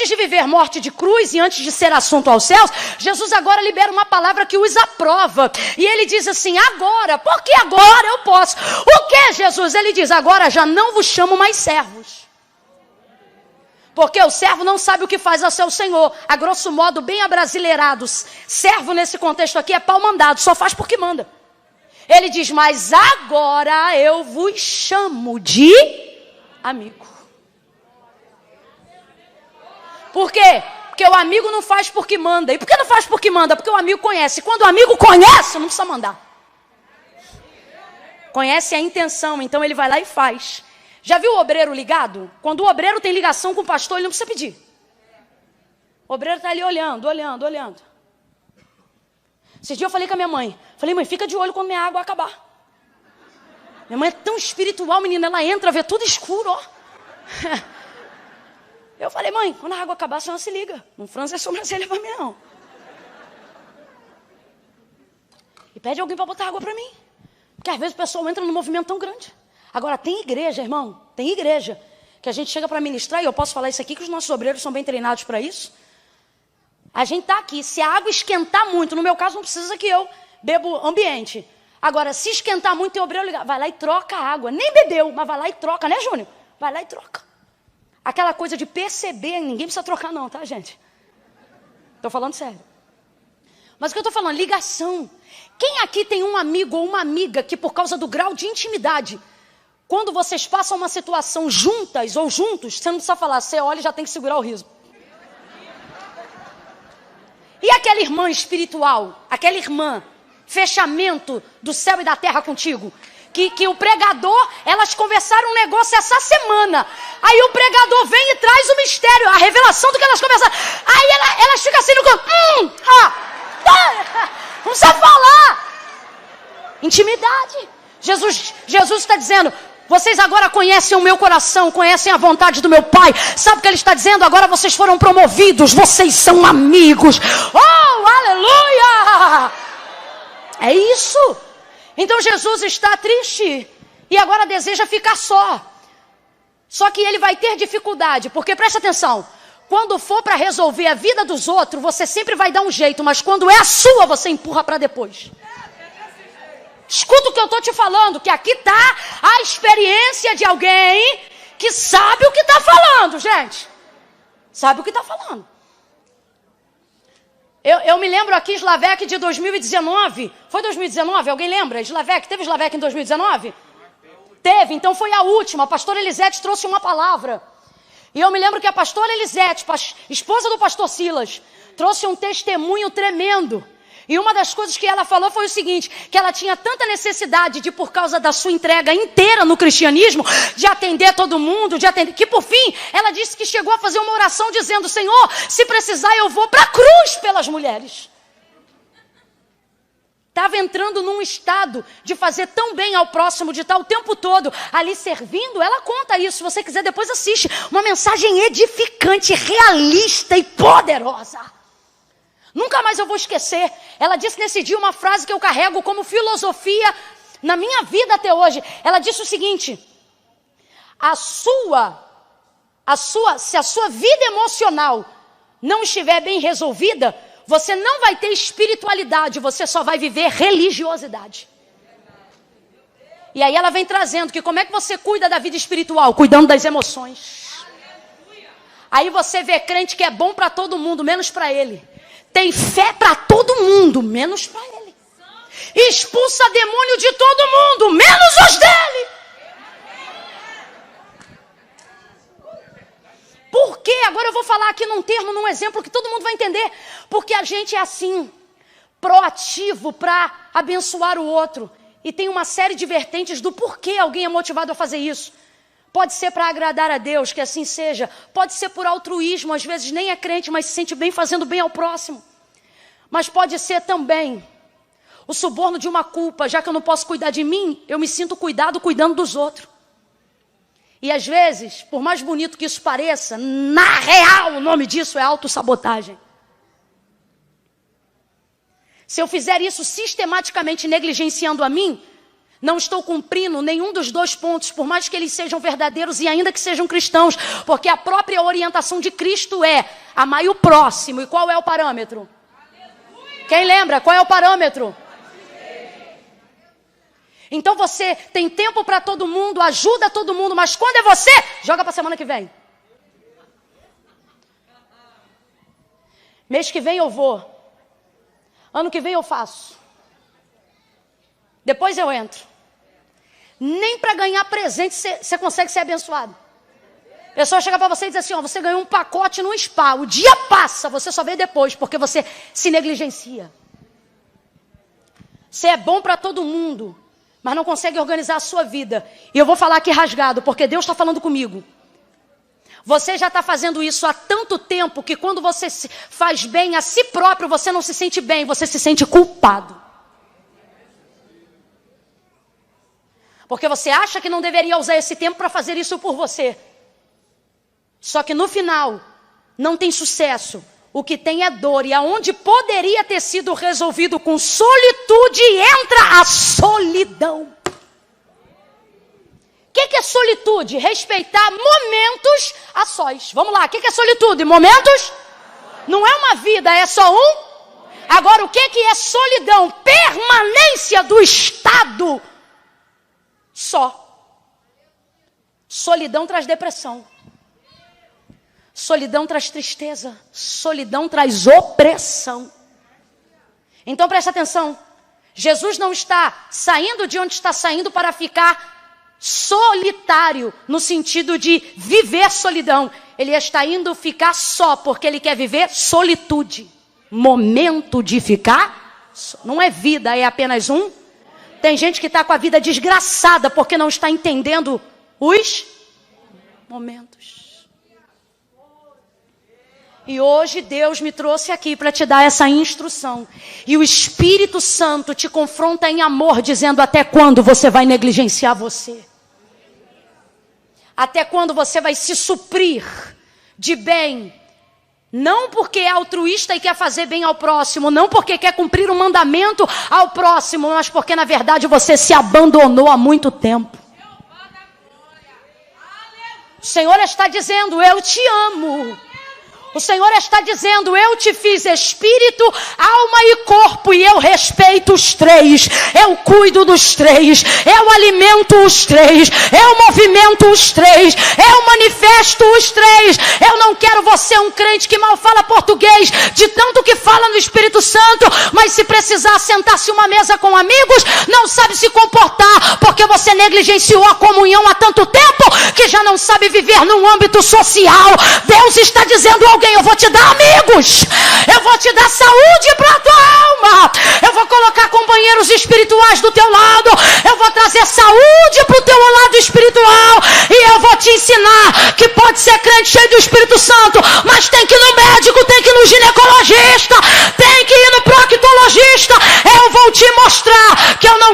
de viver morte de cruz e antes de ser assunto aos céus, Jesus agora libera uma palavra que os aprova. E ele diz assim, agora, porque agora eu posso. O que, Jesus? Ele diz, agora já não vos chamo mais servos. Porque o servo não sabe o que faz ao seu senhor. A grosso modo, bem abrasileirados. Servo nesse contexto aqui é pau mandado, só faz porque manda. Ele diz, mas agora eu vos chamo de amigo. Por quê? Porque o amigo não faz porque manda. E por que não faz porque manda? Porque o amigo conhece. Quando o amigo conhece, não precisa mandar. Conhece a intenção, então ele vai lá e faz. Já viu o obreiro ligado? Quando o obreiro tem ligação com o pastor, ele não precisa pedir. O obreiro está ali olhando. Esse dia eu falei com a minha mãe. Falei, mãe, fica de olho quando minha água acabar. Minha mãe é tão espiritual, menina. Ela entra, vê tudo escuro, ó. Eu falei, mãe, quando a água acabar, a senhora se liga. Não franze a sobrancelha para mim, não. E pede alguém para botar água para mim. Porque às vezes o pessoal entra num movimento tão grande. Agora, tem igreja, irmão, tem igreja, que a gente chega para ministrar, e eu posso falar isso aqui, que os nossos obreiros são bem treinados para isso. A gente está aqui, se a água esquentar muito, no meu caso não precisa que eu bebo ambiente. Agora, se esquentar muito, tem obreiro ligado, vai lá e troca a água. Nem bebeu, mas vai lá e troca, né, Júnior? Vai lá e troca. Aquela coisa de perceber, ninguém precisa trocar não, tá, gente? Estou falando sério. Mas o que eu estou falando? Ligação. Quem aqui tem um amigo ou uma amiga que por causa do grau de intimidade, quando vocês passam uma situação juntas ou juntos, você não precisa falar, você olha e já tem que segurar o riso. E aquela irmã espiritual, aquela irmã, fechamento do céu e da terra contigo, que o pregador, elas conversaram um negócio essa semana. Aí o pregador vem e traz o mistério, a revelação do que elas conversaram. Aí elas ficam assim no canto, não precisa falar. Intimidade. Jesus está dizendo, vocês agora conhecem o meu coração, conhecem a vontade do meu Pai. Sabe o que Ele está dizendo? Agora vocês foram promovidos, vocês são amigos. Oh, aleluia! É isso. Então Jesus está triste e agora deseja ficar só. Só que ele vai ter dificuldade, porque presta atenção, quando for para resolver a vida dos outros, você sempre vai dar um jeito, mas quando é a sua, você empurra para depois. Escuta o que eu estou te falando, que aqui está a experiência de alguém que sabe o que está falando, gente. Sabe o que está falando. Eu me lembro aqui, Slavec de 2019. Foi 2019? Alguém lembra? Slavec, teve Slavec em 2019? Teve, então foi a última. A pastora Elisete trouxe uma palavra. E eu me lembro que a pastora Elisete, esposa do pastor Silas, trouxe um testemunho tremendo. E uma das coisas que ela falou foi o seguinte, que ela tinha tanta necessidade de, por causa da sua entrega inteira no cristianismo, de atender todo mundo, que por fim, ela disse que chegou a fazer uma oração dizendo, Senhor, se precisar eu vou para a cruz pelas mulheres. estava entrando num estado de fazer tão bem ao próximo, de estar o tempo todo ali servindo. Ela conta isso, se você quiser depois assiste. Uma mensagem edificante, realista e poderosa. Nunca mais eu vou esquecer. Ela disse nesse dia uma frase que eu carrego como filosofia na minha vida até hoje. Ela disse o seguinte: se a sua vida emocional não estiver bem resolvida, você não vai ter espiritualidade, você só vai viver religiosidade. E aí ela vem trazendo que como é que você cuida da vida espiritual? Cuidando das emoções. Aí você vê crente que é bom para todo mundo, menos para ele. Tem fé para todo mundo, menos para ele. Expulsa demônio de todo mundo, menos os dele. Por quê? Agora eu vou falar aqui num termo, num exemplo que todo mundo vai entender. Porque a gente é assim, proativo para abençoar o outro. E tem uma série de vertentes do porquê alguém é motivado a fazer isso. Pode ser para agradar a Deus, que assim seja. Pode ser por altruísmo, às vezes nem é crente, mas se sente bem fazendo bem ao próximo. Mas pode ser também o suborno de uma culpa. Já que eu não posso cuidar de mim, eu me sinto cuidando dos outros. E às vezes, por mais bonito que isso pareça, na real o nome disso é autossabotagem. Se eu fizer isso sistematicamente negligenciando a mim, não estou cumprindo nenhum dos dois pontos, por mais que eles sejam verdadeiros e ainda que sejam cristãos, porque a própria orientação de Cristo é amar o próximo. E qual é o parâmetro? Quem lembra? Qual é o parâmetro? Então você tem tempo para todo mundo, ajuda todo mundo, mas quando é você, joga para a semana que vem. Mês que vem eu vou. Ano que vem eu faço. Depois eu entro. Nem para ganhar presente você consegue ser abençoado. A pessoa chega para você e diz assim, ó, você ganhou um pacote no spa. O dia passa, você só vê depois, porque você se negligencia. Você é bom para todo mundo, mas não consegue organizar a sua vida. E eu vou falar aqui rasgado, porque Deus está falando comigo. Você já está fazendo isso há tanto tempo que quando você faz bem a si próprio, você não se sente bem, você se sente culpado. Porque você acha que não deveria usar esse tempo para fazer isso por você. Só que no final, não tem sucesso. O que tem é dor. E aonde poderia ter sido resolvido com solitude, entra a solidão. O que é solitude? Respeitar momentos a sós. Vamos lá, o que é solitude? Momentos? Não é uma vida, é só um. Agora, o que é solidão? Permanência do estado só. Solidão traz depressão. Solidão traz tristeza. Solidão traz opressão. Então presta atenção. Jesus não está saindo de onde está saindo para ficar solitário, no sentido de viver solidão. Ele está indo ficar só, porque ele quer viver solitude. Momento de ficar só. Não é vida, é apenas um. Tem gente que está com a vida desgraçada, porque não está entendendo os momentos. E hoje Deus me trouxe aqui para te dar essa instrução. E o Espírito Santo te confronta em amor, dizendo até quando você vai negligenciar você. Até quando você vai se suprir de bem. Não porque é altruísta e quer fazer bem ao próximo. Não porque quer cumprir um mandamento ao próximo. Mas porque na verdade você se abandonou há muito tempo. O Senhor está dizendo, eu te amo. O Senhor está dizendo, eu te fiz espírito, alma e corpo, e eu respeito os três, eu cuido dos três, eu alimento os três, eu movimento os três, eu manifesto os três. Eu não quero você um crente que mal fala português, de tanto que fala no Espírito Santo, mas se precisar sentar-se uma mesa com amigos, não sabe se comportar, porque você negligenciou a comunhão há tanto tempo, que já não sabe viver num âmbito social. Deus está dizendo alguém, eu vou te dar amigos, eu vou te dar saúde para a tua alma, eu vou colocar companheiros espirituais do teu lado, eu vou trazer saúde para o teu lado espiritual, e eu vou te ensinar que pode ser crente cheio do Espírito Santo, mas tem que ir no médico, tem que ir no ginecologista, tem que ir no proctologista. Eu vou te mostrar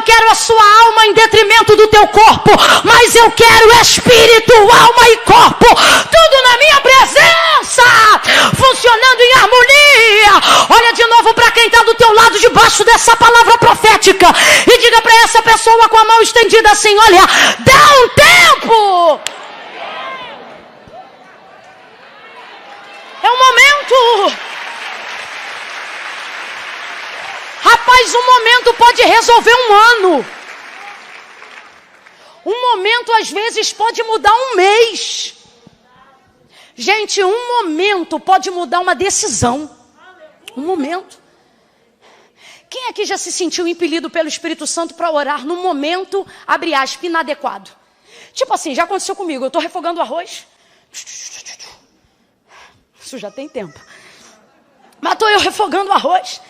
quero a sua alma em detrimento do teu corpo, mas eu quero espírito, alma e corpo, tudo na minha presença, funcionando em harmonia. Olha de novo para quem está do teu lado, debaixo dessa palavra profética, e diga para essa pessoa com a mão estendida assim: olha, dá um tempo. É um momento. Rapaz, um momento pode resolver um ano. Um momento, às vezes, pode mudar um mês. Gente, um momento pode mudar uma decisão. Um momento. Quem aqui já se sentiu impelido pelo Espírito Santo para orar num momento, abre aspas, inadequado? Tipo assim, já aconteceu comigo. Eu estou refogando arroz. Isso já tem tempo. Mas estou eu refogando arroz.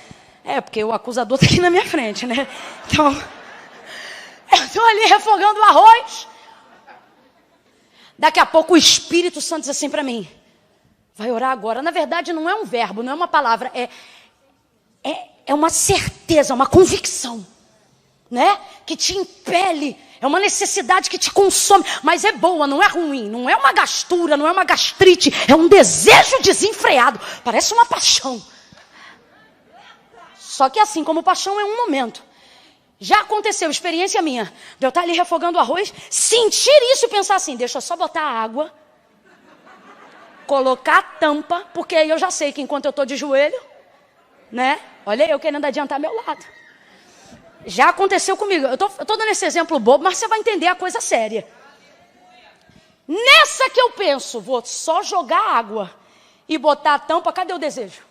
É, porque o acusador está aqui na minha frente, né? Então, eu estou ali refogando o arroz. Daqui a pouco o Espírito Santo diz assim para mim: vai orar agora. Na verdade não é um verbo, não é uma palavra. É uma certeza, uma convicção, né? Que te impele. É uma necessidade que te consome. Mas é boa, não é ruim. Não é uma gastura, não é uma gastrite. É um desejo desenfreado. Parece uma paixão. Só que assim como paixão é um momento. Já aconteceu, experiência minha, de eu estar ali refogando o arroz, sentir isso e pensar assim: deixa eu só botar a água, colocar a tampa, porque aí eu já sei que enquanto eu estou de joelho, né? Olha eu querendo adiantar meu lado. Já aconteceu comigo. Eu tô dando esse exemplo bobo, mas você vai entender a coisa séria. Nessa que eu penso, vou só jogar água e botar a tampa, cadê o desejo?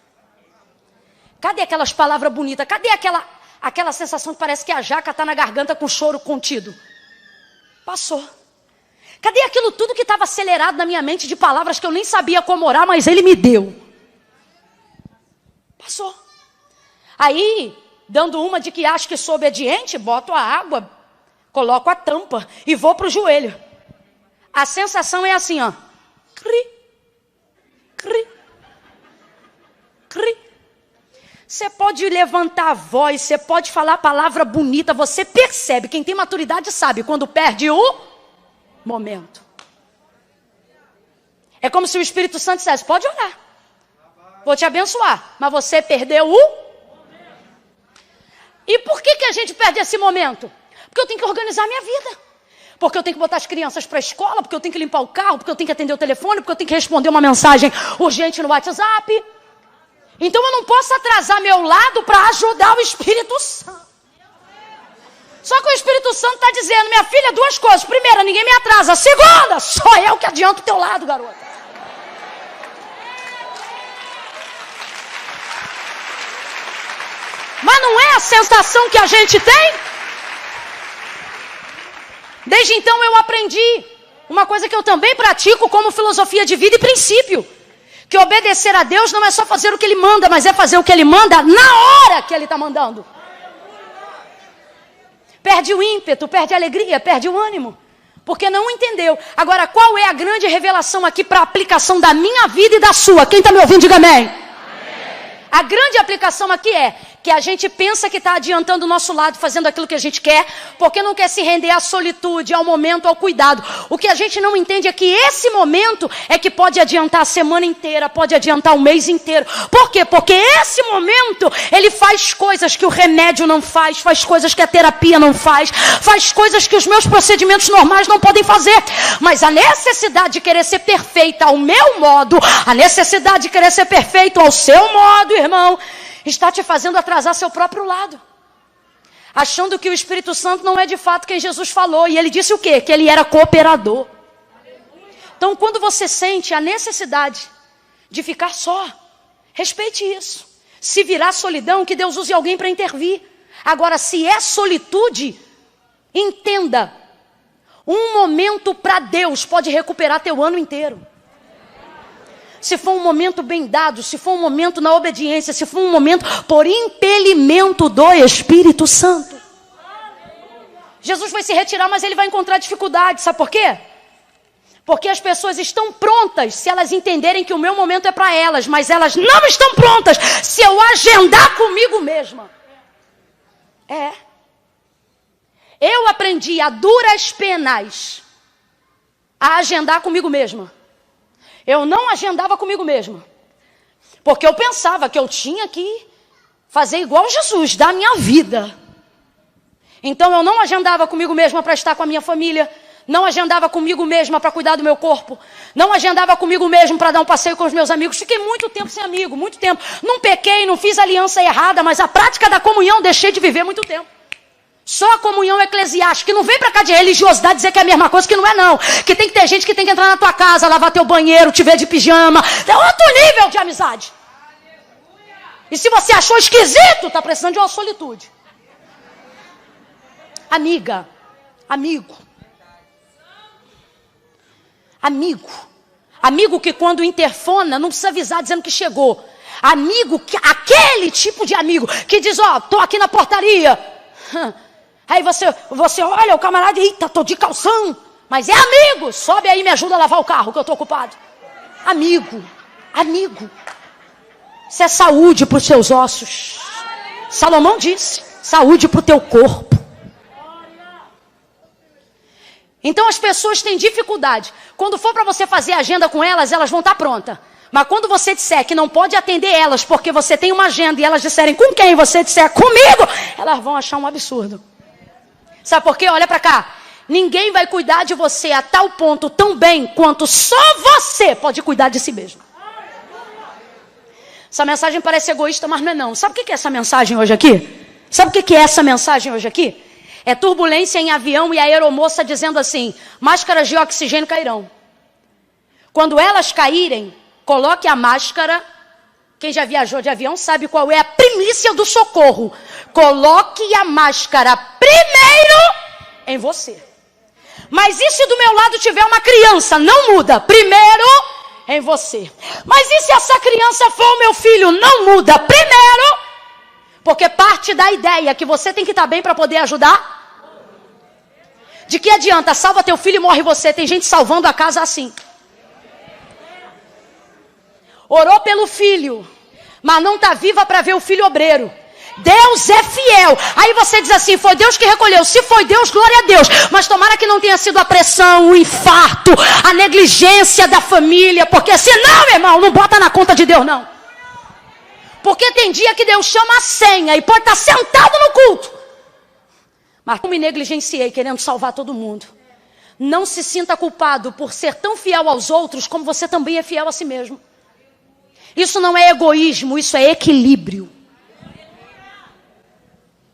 Cadê aquelas palavras bonitas? Cadê aquela sensação que parece que a jaca está na garganta com choro contido? Passou. Cadê aquilo tudo que estava acelerado na minha mente de palavras que eu nem sabia como orar, mas ele me deu? Passou. Aí, dando uma de que acho que sou obediente, boto a água, coloco a tampa e vou para o joelho. A sensação é assim, ó. Cri, cri, cri. Você pode levantar a voz, você pode falar a palavra bonita, você percebe, quem tem maturidade sabe, quando perde o momento. É como se o Espírito Santo dissesse: pode orar, vou te abençoar, mas você perdeu o... E por que a gente perde esse momento? Porque eu tenho que organizar a minha vida. Porque eu tenho que botar as crianças para a escola, porque eu tenho que limpar o carro, porque eu tenho que atender o telefone, porque eu tenho que responder uma mensagem urgente no WhatsApp. Então eu não posso atrasar meu lado para ajudar o Espírito Santo. Só que o Espírito Santo está dizendo: minha filha, duas coisas. Primeira, ninguém me atrasa. Segunda, só eu que adianto o teu lado, garota. Mas não é a sensação que a gente tem? Desde então eu aprendi uma coisa que eu também pratico como filosofia de vida e princípio. Que obedecer a Deus não é só fazer o que Ele manda, mas é fazer o que Ele manda na hora que Ele está mandando. Perde o ímpeto, perde a alegria, perde o ânimo. Porque não entendeu. Agora, qual é a grande revelação aqui para a aplicação da minha vida e da sua? Quem está me ouvindo, diga amém. A grande aplicação aqui é que a gente pensa que está adiantando o nosso lado, fazendo aquilo que a gente quer, porque não quer se render à solitude, ao momento, ao cuidado. O que a gente não entende é que esse momento é que pode adiantar a semana inteira, pode adiantar o mês inteiro. Por quê? Porque esse momento, ele faz coisas que o remédio não faz coisas que a terapia não faz coisas que os meus procedimentos normais não podem fazer. Mas a necessidade de querer ser perfeita ao meu modo, a necessidade de querer ser perfeito ao seu modo, irmão, está te fazendo atrasar seu próprio lado. Achando que o Espírito Santo não é de fato quem Jesus falou. E ele disse o quê? Que ele era cooperador. Então, quando você sente a necessidade de ficar só, respeite isso. Se virar solidão, que Deus use alguém para intervir. Agora, se é solitude, entenda. Um momento para Deus pode recuperar teu ano inteiro. Se for um momento bem dado, se for um momento na obediência, se for um momento por impelimento do Espírito Santo. Jesus vai se retirar, mas ele vai encontrar dificuldade. Sabe por quê? Porque as pessoas estão prontas se elas entenderem que o meu momento é para elas, mas elas não estão prontas se eu agendar comigo mesma. Eu aprendi a duras penas a agendar comigo mesma. Eu não agendava comigo mesma. Porque eu pensava que eu tinha que fazer igual Jesus, dar a minha vida. Então eu não agendava comigo mesma para estar com a minha família. Não agendava comigo mesma para cuidar do meu corpo. Não agendava comigo mesmo para dar um passeio com os meus amigos. Fiquei muito tempo sem amigo, muito tempo. Não pequei, não fiz aliança errada, mas a prática da comunhão deixei de viver muito tempo. Só a comunhão eclesiástica, que não vem pra cá de religiosidade dizer que é a mesma coisa, que não é não. Que tem que ter gente que tem que entrar na tua casa, lavar teu banheiro, te ver de pijama. É outro nível de amizade. E se você achou esquisito, tá precisando de uma solitude. Amiga, amigo. Amigo. Amigo que quando interfona não precisa avisar dizendo que chegou. Amigo, aquele tipo de amigo que diz, ó, tô aqui na portaria. Aí você olha o camarada, eita, tô de calção. Mas é amigo, sobe aí e me ajuda a lavar o carro que eu tô ocupado. Amigo, amigo. Isso é saúde para os seus ossos. Salomão disse, saúde para o teu corpo. Então as pessoas têm dificuldade. Quando for para você fazer agenda com elas, elas vão estar prontas. Mas quando você disser que não pode atender elas porque você tem uma agenda e elas disserem com quem, você disser comigo, elas vão achar um absurdo. Sabe por quê? Olha para cá. Ninguém vai cuidar de você a tal ponto tão bem quanto só você pode cuidar de si mesmo. Essa mensagem parece egoísta, mas não é não. Sabe o que é essa mensagem hoje aqui? Sabe o que é essa mensagem hoje aqui? É turbulência em avião e a aeromoça dizendo assim, máscaras de oxigênio cairão. Quando elas caírem, coloque a máscara. Quem já viajou de avião sabe qual é a primícia do socorro. Coloque a máscara primeiro em você. Mas e se do meu lado tiver uma criança? Não muda. Primeiro em você. Mas e se essa criança for o meu filho? Não muda. Primeiro, porque parte da ideia que você tem que estar bem para poder ajudar. De que adianta? Salva teu filho e morre você. Tem gente salvando a casa assim. Orou pelo filho, mas não está viva para ver o filho obreiro. Deus é fiel. Aí você diz assim, foi Deus que recolheu. Se foi Deus, glória a Deus. Mas tomara que não tenha sido a pressão, o infarto, a negligência da família. Porque senão, meu irmão, não bota na conta de Deus, não. Porque tem dia que Deus chama a senha e pode estar sentado no culto. Mas eu me negligenciei querendo salvar todo mundo. Não se sinta culpado por ser tão fiel aos outros como você também é fiel a si mesmo. Isso não é egoísmo, isso é equilíbrio.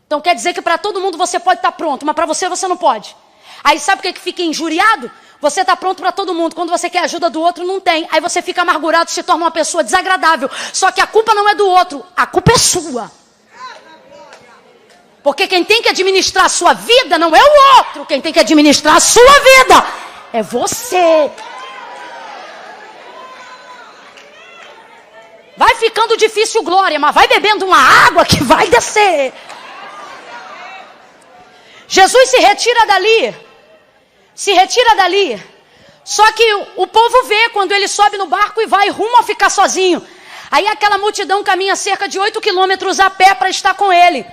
Então quer dizer que para todo mundo você pode estar pronto, mas para você não pode. Aí sabe o que fica injuriado? Você está pronto para todo mundo. Quando você quer ajuda do outro, não tem. Aí você fica amargurado, se torna uma pessoa desagradável. Só que a culpa não é do outro, a culpa é sua. Porque quem tem que administrar a sua vida não é o outro. Quem tem que administrar a sua vida é você. Vai ficando difícil, glória, mas vai bebendo uma água que vai descer. Jesus se retira dali. Se retira dali. Só que o povo vê quando ele sobe no barco e vai rumo a ficar sozinho. Aí aquela multidão caminha cerca de 8 quilômetros a pé para estar com ele.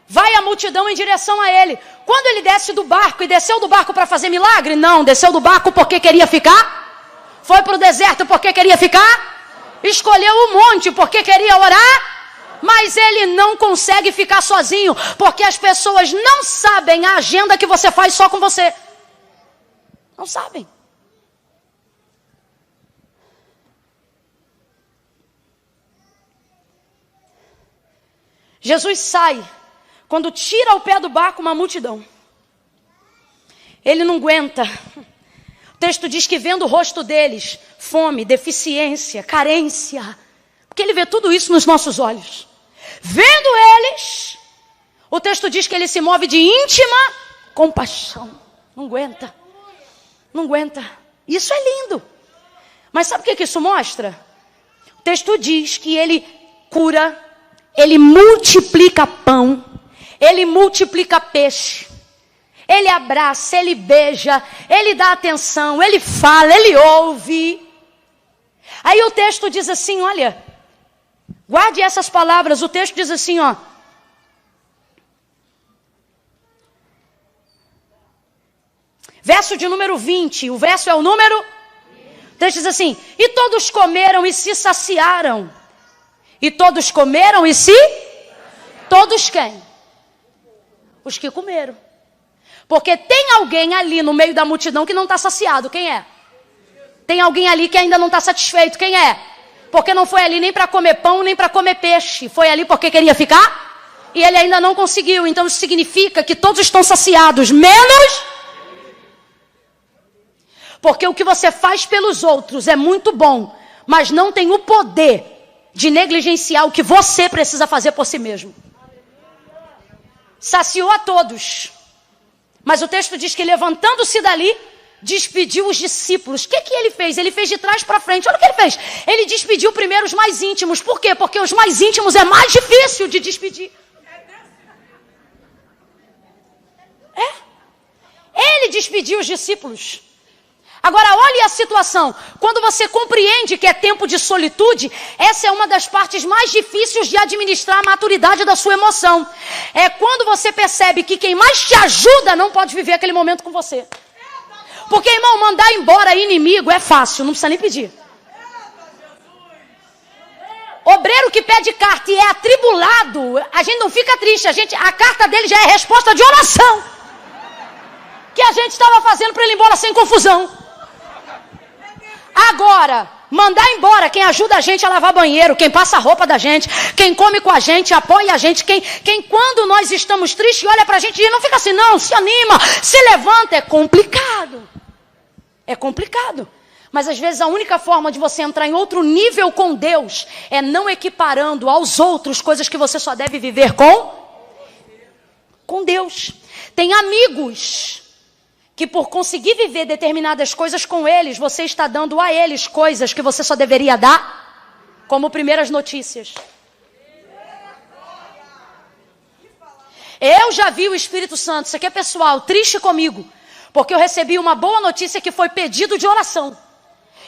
Vai a multidão em direção a ele. Quando ele desce do barco, e desceu do barco para fazer milagre? Não, desceu do barco porque queria ficar. Foi para o deserto porque queria ficar. Escolheu o monte porque queria orar. Mas ele não consegue ficar sozinho, porque as pessoas não sabem a agenda que você faz só com você. Não sabem. Jesus sai, quando tira o pé do barco uma multidão. Ele não aguenta. O texto diz que vendo o rosto deles, fome, deficiência, carência, porque ele vê tudo isso nos nossos olhos. Vendo eles, o texto diz que ele se move de íntima compaixão. Não aguenta. Não aguenta. Isso é lindo. Mas sabe o que isso mostra? O texto diz que ele cura, ele multiplica pão, ele multiplica peixe, ele abraça, ele beija, ele dá atenção, ele fala, ele ouve. Aí o texto diz assim, olha, guarde essas palavras, o texto diz assim, ó. Verso de número 20. O verso é o número? O texto diz assim: e todos comeram e se saciaram. E todos comeram e se? Todos quem? Os que comeram. Porque tem alguém ali no meio da multidão que não está saciado. Quem é? Tem alguém ali que ainda não está satisfeito. Quem é? Porque não foi ali nem para comer pão, nem para comer peixe. Foi ali porque queria ficar e ele ainda não conseguiu. Então isso significa que todos estão saciados, menos... Porque o que você faz pelos outros é muito bom, mas não tem o poder de negligenciar o que você precisa fazer por si mesmo. Saciou a todos. Mas o texto diz que levantando-se dali, despediu os discípulos. O que ele fez? Ele fez de trás para frente. Olha o que ele fez. Ele despediu primeiro os mais íntimos. Por quê? Porque os mais íntimos é mais difícil de despedir. Ele despediu os discípulos. Agora, olhe a situação. Quando você compreende que é tempo de solitude, essa é uma das partes mais difíceis de administrar a maturidade da sua emoção. É quando você percebe que quem mais te ajuda não pode viver aquele momento com você. Porque, irmão, mandar embora inimigo é fácil, não precisa nem pedir. Obreiro que pede carta e é atribulado, a gente não fica triste, a carta dele já é resposta de oração. Que a gente estava fazendo para ele ir embora sem confusão. Agora, mandar embora quem ajuda a gente a lavar banheiro, quem passa a roupa da gente, quem come com a gente, apoia a gente, quem quando nós estamos tristes olha pra gente e não fica assim, não, se anima, se levanta, é complicado. É complicado. Mas às vezes a única forma de você entrar em outro nível com Deus é não equiparando aos outros coisas que você só deve viver com Deus. Tem amigos que por conseguir viver determinadas coisas com eles, você está dando a eles coisas que você só deveria dar, como primeiras notícias. Eu já vi o Espírito Santo, isso aqui é pessoal, triste comigo, porque eu recebi uma boa notícia que foi pedido de oração.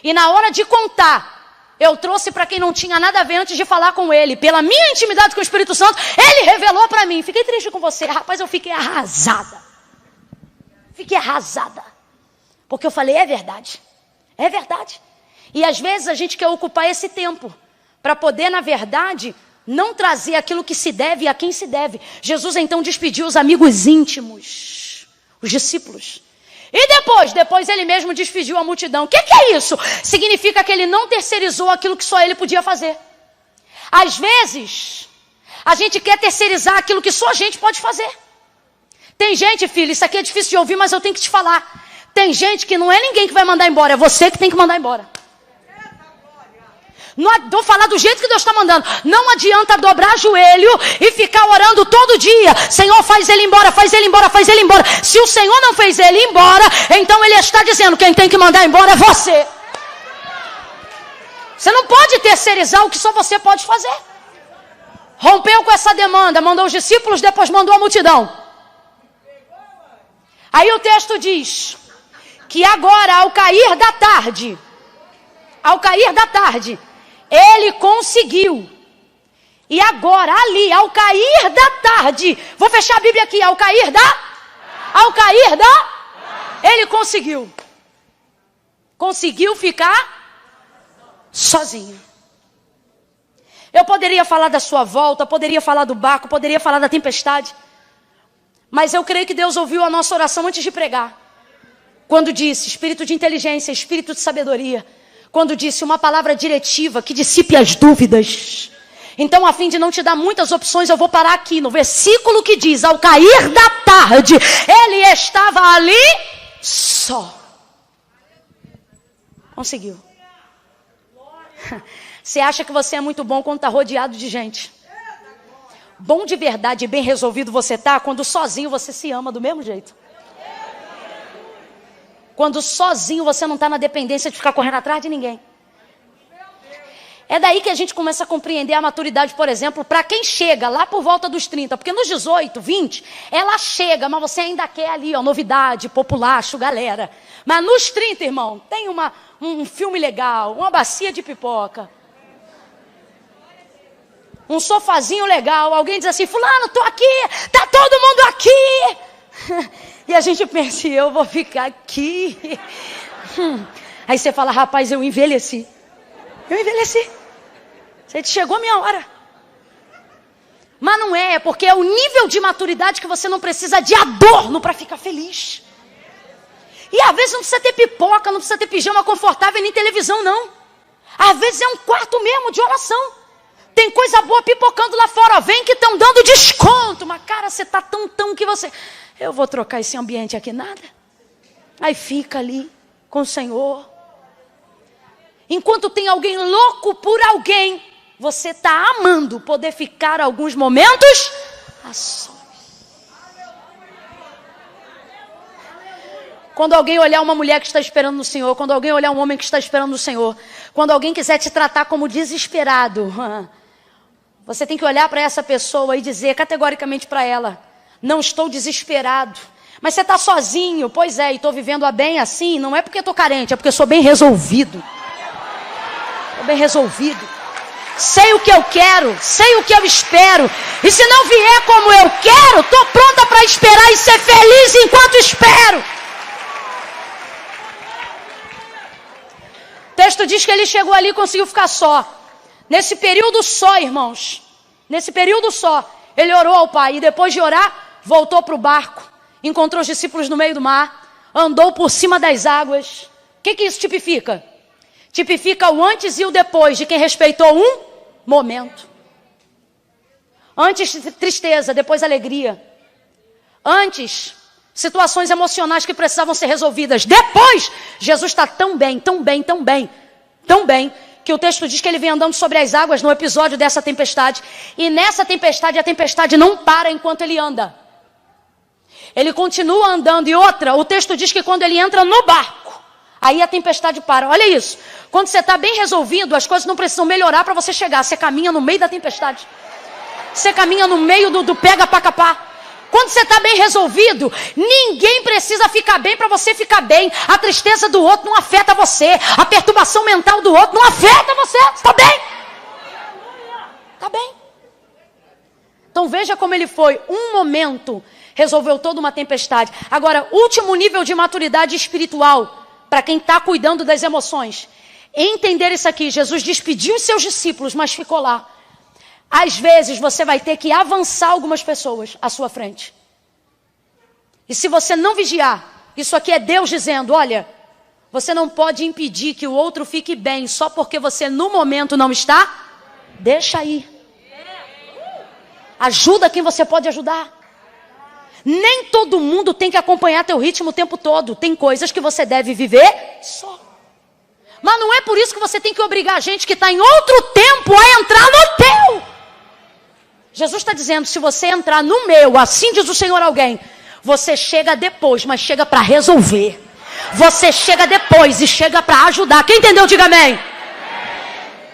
E na hora de contar, eu trouxe para quem não tinha nada a ver antes de falar com ele. Pela minha intimidade com o Espírito Santo, ele revelou para mim. Fiquei triste com você, rapaz, eu fiquei arrasada. Fiquei arrasada, porque eu falei, é verdade, e às vezes a gente quer ocupar esse tempo, para poder na verdade, não trazer aquilo que se deve a quem se deve. Jesus então despediu os amigos íntimos, os discípulos, e depois ele mesmo despediu a multidão. O que é isso? Significa que ele não terceirizou aquilo que só ele podia fazer. Às vezes, a gente quer terceirizar aquilo que só a gente pode fazer. Tem gente, filho, isso aqui é difícil de ouvir, mas eu tenho que te falar. Tem gente que não é ninguém que vai mandar embora, é você que tem que mandar embora. Não, vou falar do jeito que Deus está mandando. Não adianta dobrar joelho e ficar orando todo dia. Senhor, faz ele embora, faz ele embora, faz ele embora. Se o Senhor não fez ele embora, então ele está dizendo, quem tem que mandar embora é você. Você não pode terceirizar o que só você pode fazer. Rompeu com essa demanda, mandou os discípulos, depois mandou a multidão. Aí o texto diz que agora, ao cair da tarde, ele conseguiu. E agora, ali, ao cair da tarde, vou fechar a Bíblia aqui, ao cair da, ele conseguiu. Conseguiu ficar sozinho. Eu poderia falar da sua volta, poderia falar do barco, poderia falar da tempestade. Mas eu creio que Deus ouviu a nossa oração antes de pregar. Quando disse, espírito de inteligência, espírito de sabedoria. Quando disse uma palavra diretiva que dissipe as dúvidas. Então, a fim de não te dar muitas opções, eu vou parar aqui no versículo que diz, ao cair da tarde, ele estava ali só. Conseguiu. Você acha que você é muito bom quando está rodeado de gente. Bom de verdade e bem resolvido você tá quando sozinho você se ama do mesmo jeito. Quando sozinho você não está na dependência de ficar correndo atrás de ninguém. É daí que a gente começa a compreender a maturidade, por exemplo, para quem chega lá por volta dos 30. Porque nos 18, 20, ela chega, mas você ainda quer ali, ó, novidade, populacho, galera. Mas nos 30, irmão, tem um filme legal, uma bacia de pipoca. Um sofazinho legal, alguém diz assim, fulano, tô aqui, tá todo mundo aqui. E a gente pensa, eu vou ficar aqui. Aí você fala, rapaz, eu envelheci. Eu envelheci. Você chegou a minha hora. Mas não é porque é o nível de maturidade que você não precisa de adorno para ficar feliz. E às vezes não precisa ter pipoca, não precisa ter pijama confortável nem televisão, não. Às vezes é um quarto mesmo de oração. Tem coisa boa pipocando lá fora. Vem que estão dando desconto. Mas cara, você tá tão que você... Eu vou trocar esse ambiente aqui, nada. Aí fica ali com o Senhor. Enquanto tem alguém louco por alguém, você está amando poder ficar alguns momentos a sós. Quando alguém olhar uma mulher que está esperando no Senhor, quando alguém olhar um homem que está esperando no Senhor, quando alguém quiser te tratar como desesperado, você tem que olhar para essa pessoa e dizer categoricamente para ela, não estou desesperado. Mas você está sozinho, pois é, e estou vivendo a bem assim, não é porque estou carente, é porque sou bem resolvido. Estou bem resolvido. Sei o que eu quero, sei o que eu espero. E se não vier como eu quero, estou pronta para esperar e ser feliz enquanto espero. O texto diz que ele chegou ali e conseguiu ficar só. Nesse período só, irmãos, nesse período só, ele orou ao Pai. E depois de orar, voltou para o barco. Encontrou os discípulos no meio do mar. Andou por cima das águas. O que isso tipifica? Tipifica o antes e o depois de quem respeitou um momento. Antes tristeza, depois alegria. Antes situações emocionais que precisavam ser resolvidas. Depois, Jesus está tão bem, que o texto diz que ele vem andando sobre as águas no episódio dessa tempestade. E nessa tempestade, a tempestade não para enquanto ele anda. Ele continua andando. E outra, o texto diz que quando ele entra no barco, aí a tempestade para. Olha isso. Quando você está bem resolvido, as coisas não precisam melhorar para você chegar. Você caminha no meio da tempestade. Você caminha no meio do pega pra capá. Quando você está bem resolvido, ninguém precisa ficar bem para você ficar bem. A tristeza do outro não afeta você. A perturbação mental do outro não afeta você. Está bem? Está bem. Então veja como ele foi. Um momento resolveu toda uma tempestade. Agora, último nível de maturidade espiritual para quem está cuidando das emoções. Entender isso aqui. Jesus despediu os seus discípulos, mas ficou lá. Às vezes você vai ter que avançar algumas pessoas à sua frente. E se você não vigiar, isso aqui é Deus dizendo, olha, você não pode impedir que o outro fique bem só porque você no momento não está. Deixa aí. Ajuda quem você pode ajudar. Nem todo mundo tem que acompanhar teu ritmo o tempo todo. Tem coisas que você deve viver só. Mas não é por isso que você tem que obrigar a gente que está em outro tempo a entrar no teu. Jesus está dizendo, se você entrar no meu, assim diz o Senhor alguém, você chega depois, mas chega para resolver. Você chega depois e chega para ajudar. Quem entendeu, diga amém.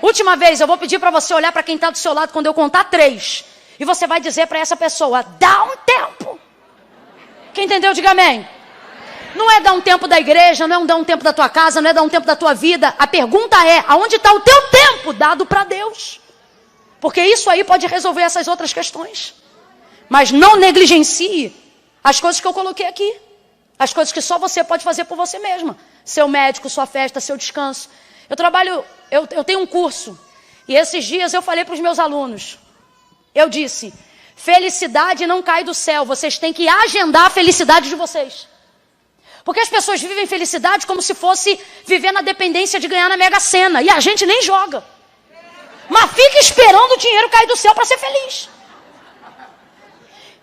Última vez, eu vou pedir para você olhar para quem está do seu lado quando eu contar 3. E você vai dizer para essa pessoa, dá um tempo. Quem entendeu, diga amém. Não é dar um tempo da igreja, não é dar um tempo da tua casa, não é dar um tempo da tua vida. A pergunta é, aonde está o teu tempo dado para Deus? Porque isso aí pode resolver essas outras questões. Mas não negligencie as coisas que eu coloquei aqui. As coisas que só você pode fazer por você mesma. Seu médico, sua festa, seu descanso. Eu tenho um curso. E esses dias eu falei para os meus alunos. Eu disse, felicidade não cai do céu. Vocês têm que agendar a felicidade de vocês. Porque as pessoas vivem felicidade como se fosse viver na dependência de ganhar na Mega Sena. E a gente nem joga. Mas fica esperando o dinheiro cair do céu para ser feliz.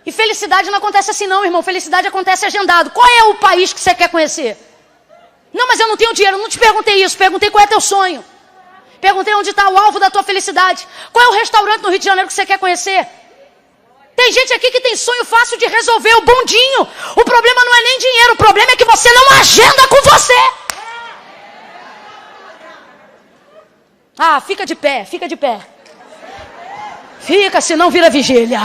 E felicidade não acontece assim não, irmão. Felicidade acontece agendado. Qual é o país que você quer conhecer? Não, mas eu não tenho dinheiro. Eu não te perguntei isso. Perguntei qual é teu sonho. Perguntei onde está o alvo da tua felicidade. Qual é o restaurante no Rio de Janeiro que você quer conhecer? Tem gente aqui que tem sonho fácil de resolver, o bondinho. O problema não é nem dinheiro. O problema é que você não agenda com você. Ah, fica de pé, fica de pé. Fica, senão vira vigília.